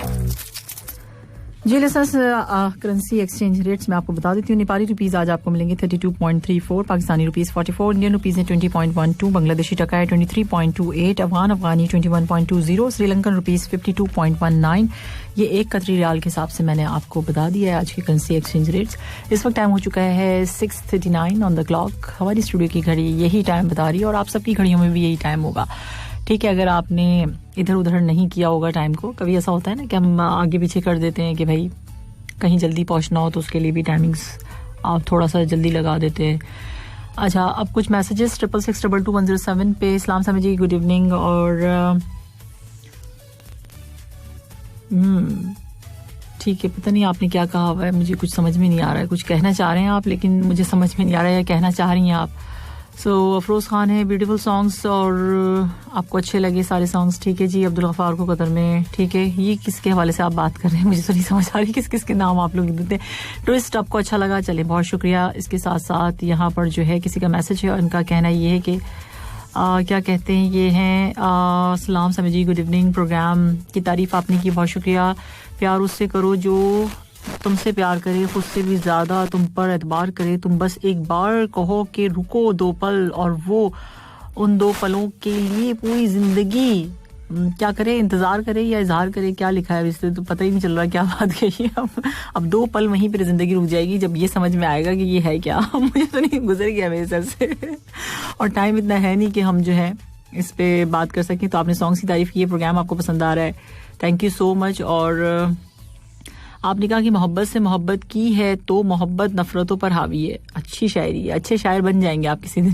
जी लिसनर्स, करेंसी एक्सचेंज रेट्स मैं आपको बता देती हूँ। नेपाली रुपीस आज आपको मिलेंगे 32.34, पाकिस्तानी रुपीस 44, इंडियन रुपीस है 20.12, बांग्लादेशी टका है 23.28, अफगानी 21.20, श्रीलंकन रुपीस 52.19। ये एक कतरी रियाल के हिसाब से मैंने आपको बता दिया है आज की करेंसी एक्सचेंज रेट्स। इस वक्त टाइम हो चुका है 6:39 ऑन द क्लॉक। हमारी स्टूडियो की घड़ी यही टाइम बता रही है और आप सबकी घड़ियों में भी यही टाइम होगा, ठीक है। अगर आपने इधर उधर नहीं किया होगा टाइम को, कभी ऐसा होता है ना कि हम आगे पीछे कर देते हैं कि भाई कहीं जल्दी पहुंचना हो तो उसके लिए भी टाइमिंग्स आप थोड़ा सा जल्दी लगा देते हैं। अच्छा, अब कुछ मैसेजेस 66622107 पे। इस्लाम सामे जी गुड इवनिंग। और ठीक है, पता नहीं आपने क्या कहा हुआ है, मुझे कुछ समझ में नहीं आ रहा है। कुछ कहना चाह रहे हैं आप, लेकिन मुझे समझ में नहीं आ रहा है कहना चाह रही हैं आप। सो अफरोज खान है, ब्यूटीफुल सॉन्ग्स, और आपको अच्छे लगे सारे सॉन्ग्स, ठीक है जी। अब्दुल गफ्फार को कतर में, ठीक है। ये किसके हवाले से आप बात कर रहे हैं, मुझे तो नहीं समझ आ रही किस किस के नाम आप लोग देते हैं। ट्विस्ट आपको अच्छा लगा, चले बहुत शुक्रिया। इसके साथ साथ यहाँ पर जो है किसी का मैसेज है और उनका कहना ये है कि क्या कहते हैं, ये हैं सलाम सामे जी गुड इवनिंग। प्रोग्राम की तारीफ आपने की, बहुत शुक्रिया। प्यार उससे करो जो तुमसे प्यार करे, खुद से भी ज्यादा तुम पर एतबार करे। तुम बस एक बार कहो कि रुको 2 पल, और वो उन 2 पलों के लिए पूरी जिंदगी क्या करे, इंतजार करे या इजहार करे। क्या लिखा है इससे तो पता ही नहीं चल रहा क्या बात कही है। अब 2 पल वहीं पर जिंदगी रुक जाएगी जब ये समझ में आएगा कि ये है क्या। मुझे तो नहीं गुजर गया मेरे सर से, और टाइम इतना है नहीं कि हम जो है इस पे बात कर सकें। तो आपने सॉन्ग्स की तारीफ की है, प्रोग्राम आपको पसंद आ रहा है, थैंक यू सो मच। और आपने कहा कि मोहब्बत से मोहब्बत की है तो मोहब्बत नफरतों पर हावी है। अच्छी शायरी है, अच्छे शायर बन जाएंगे आप किसी दिन।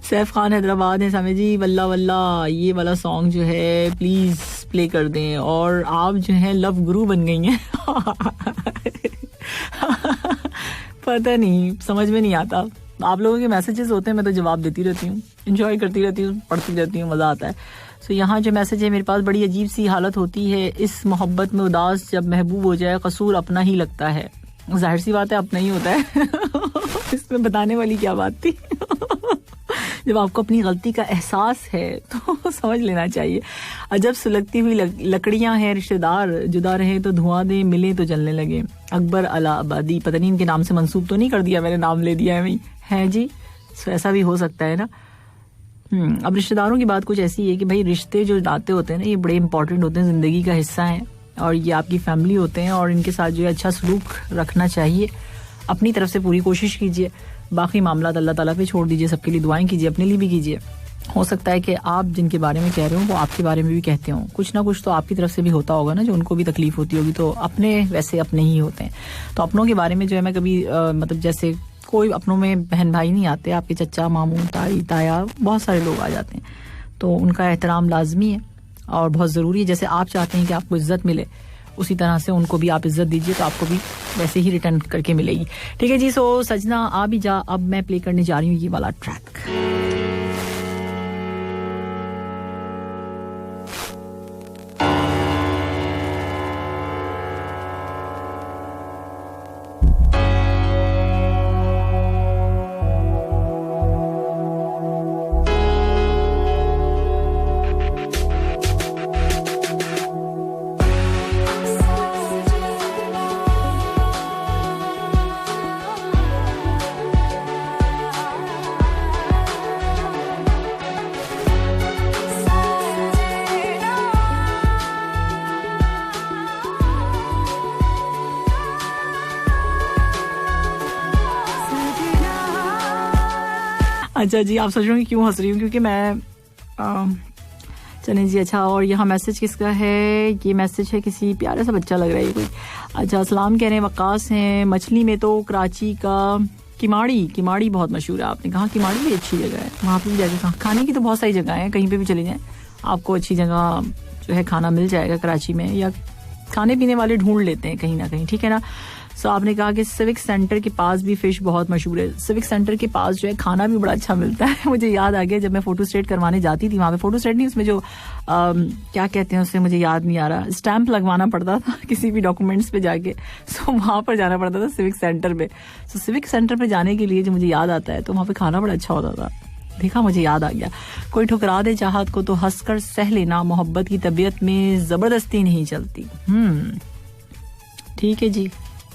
सैफ खान हैदराबाद है, सामे जी वल्ला वल्ला ये वाला सॉन्ग जो है प्लीज प्ले कर दें। और आप जो है लव गुरु बन गई हैं। पता नहीं, समझ में नहीं आता। आप लोगों के मैसेजेस होते हैं, मैं तो जवाब देती रहती हूँ, एंजॉय करती रहती हूँ, पढ़ती रहती हूँ, मजा आता है। सो यहाँ जो मैसेज है मेरे पास, बड़ी अजीब सी हालत होती है इस मोहब्बत में उदास, जब महबूब हो जाए कसूर अपना ही लगता है। जाहिर सी बात है अपना ही होता है। इसमें बताने वाली क्या बात थी। जब आपको अपनी गलती का एहसास है तो समझ लेना चाहिए। अजब सुलगती हुई लकड़ियां हैं, रिश्तेदार जुदा रहे तो धुआं दे, मिले तो जलने लगे। अकबर अला आबादी, पता नहीं इनके नाम से मंसूब तो नहीं कर दिया मैंने, नाम ले दिया है जी। सो ऐसा भी हो सकता है ना। अब रिश्तेदारों की बात कुछ ऐसी है कि भाई रिश्ते जो नाते होते हैं ना, ये बड़े इंपॉर्टेंट होते हैं, जिंदगी का हिस्सा है और ये आपकी फैमिली होते हैं और इनके साथ जो है अच्छा सलूक रखना चाहिए। अपनी तरफ से पूरी कोशिश कीजिए, बाकी मामला अल्लाह ताला पे छोड़ दीजिए। सबके लिए दुआएं कीजिए, अपने लिए भी कीजिए। हो सकता है कि आप जिनके बारे में कह रहे हो वो आपके बारे में भी कहते हो, कुछ ना कुछ तो आपकी तरफ से भी होता होगा ना, जो उनको भी तकलीफ होती होगी। तो अपने वैसे अपने ही होते हैं। तो अपनों के बारे में जो है मैं कभी मतलब जैसे कोई अपनों में बहन भाई नहीं आते, आपके चचा मामू ताई ताया बहुत सारे लोग आ जाते हैं, तो उनका एहतराम लाजमी है और बहुत ज़रूरी है। जैसे आप चाहते हैं कि आपको इज्जत मिले, उसी तरह से उनको भी आप इज्जत दीजिए तो आपको भी वैसे ही रिटर्न करके मिलेगी। ठीक है जी। सो सजना आ भी जा, अब मैं प्ले करने जा रही हूँ ये वाला ट्रैक। अच्छा जी, आप सोच रहे हो क्यों हंस रही हूँ, क्योंकि मैं चलें जी। अच्छा, और यहाँ मैसेज किसका है? ये मैसेज है किसी प्यारा सा बच्चा लग रहा है कोई। अच्छा, सलाम कह रहे हैं, वक्कास हैं। मछली में तो कराची का किमाड़ी बहुत मशहूर है। आपने कहा किमाड़ी भी अच्छी जगह है, वहाँ पे भी जाके खाने की तो बहुत सारी जगह है, कहीं पे भी चले जाएं आपको अच्छी जगह जो है खाना मिल जाएगा कराची में, या खाने पीने वाले ढूंढ लेते हैं कहीं ना कहीं, ठीक है ना। सो आपने कहा कि सिविक सेंटर के पास भी फिश बहुत मशहूर है। सिविक सेंटर के पास जो है खाना भी बड़ा अच्छा मिलता है। मुझे याद आ गया जब मैं फोटो स्टेट करवाने जाती थी, वहाँ पे फोटो स्टेट नहीं, उसमें जो क्या कहते हैं उससे मुझे याद नहीं आ रहा, स्टैंप लगवाना पड़ता था किसी भी डॉक्यूमेंट्स पे जाके। सो वहाँ पर जाना पड़ता था सिविक सेंटर पे। सो सिविक सेंटर पे जाने के लिए जो मुझे याद आता है तो वहाँ पे खाना बड़ा अच्छा होता था। देखा, मुझे याद आ गया। कोई ठुकरा दे चाहत को तो हंसकर सह लेना, मोहब्बत की तबीयत में जबरदस्ती नहीं चलती। ठीक है जी,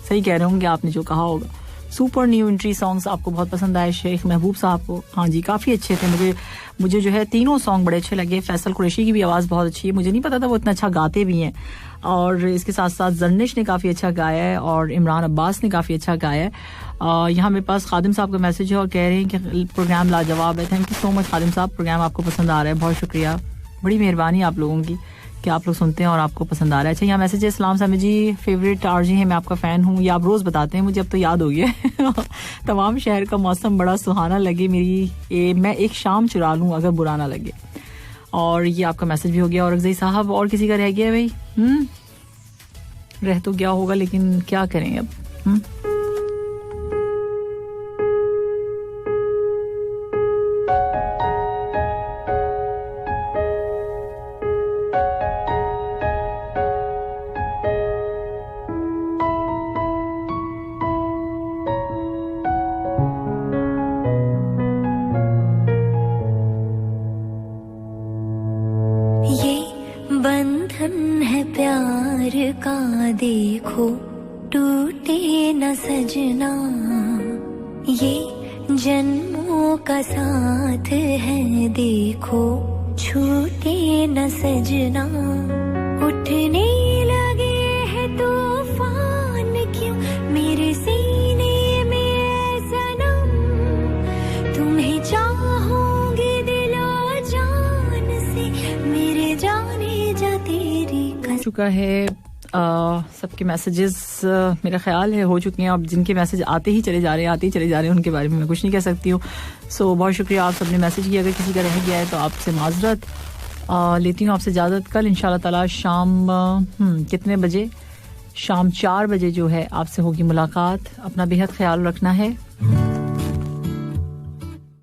सही कह रहे होंगे आपने जो कहा होगा। सुपर न्यू एंट्री सॉन्ग्स आपको बहुत पसंद आए शेख महबूब साहब को? हाँ जी, काफ़ी अच्छे थे। मुझे जो है तीनों सॉन्ग बड़े अच्छे लगे। फैसल कुरैशी की भी आवाज़ बहुत अच्छी है, मुझे नहीं पता था वो इतना अच्छा गाते भी हैं। और इसके साथ साथ जर्निश ने काफ़ी अच्छा गाया है और इमरान अब्बास ने काफ़ी अच्छा गाया है। यहाँ मेरे पास खादिम साहब का मैसेज है और कह रहे हैं कि प्रोग्राम लाजवाब है। थैंक यू सो मच खादिम साहब, प्रोग्राम आपको पसंद आ रहा है, बहुत शुक्रिया, बड़ी मेहरबानी आप लोगों की कि आप लोग सुनते हैं और आपको पसंद आ रहा है। अच्छा, यहाँ मैसेज है, इस्लाम सामी जी फेवरेट आरजी हैं, मैं आपका फ़ैन हूँ। ये आप रोज़ बताते हैं, मुझे अब तो याद हो गया। तमाम शहर का मौसम बड़ा सुहाना लगे, मैं एक शाम चुरा लूँ अगर बुरा ना लगे। और ये आपका मैसेज भी हो गया। और अफजई साहब, और किसी का रह गया भाई? रह तो गया होगा, लेकिन क्या करें अब। देखो टूटे न सजना, ये जन्मों का साथ है, देखो छूटे न सजना। उठने लगे हैं तूफान क्यों मेरे सीने में सनम, तुम्हें चाहूंगी दिलो जान से, मेरे जाने जा तेरी कसम। चुका है सबके मैसेजेस मेरा ख्याल है हो चुके हैं। अब जिनके मैसेज आते ही चले जा रहे हैं उनके बारे में मैं कुछ नहीं कह सकती हूँ। सो बहुत शुक्रिया, आप सबने मैसेज किया। अगर किसी का रह गया है तो आपसे माजरत लेती हूँ, आपसे इजाज़त। कल इंशाल्लाह ताला शाम कितने बजे? शाम 4 बजे जो है आपसे होगी मुलाकात। अपना बेहद ख्याल रखना है।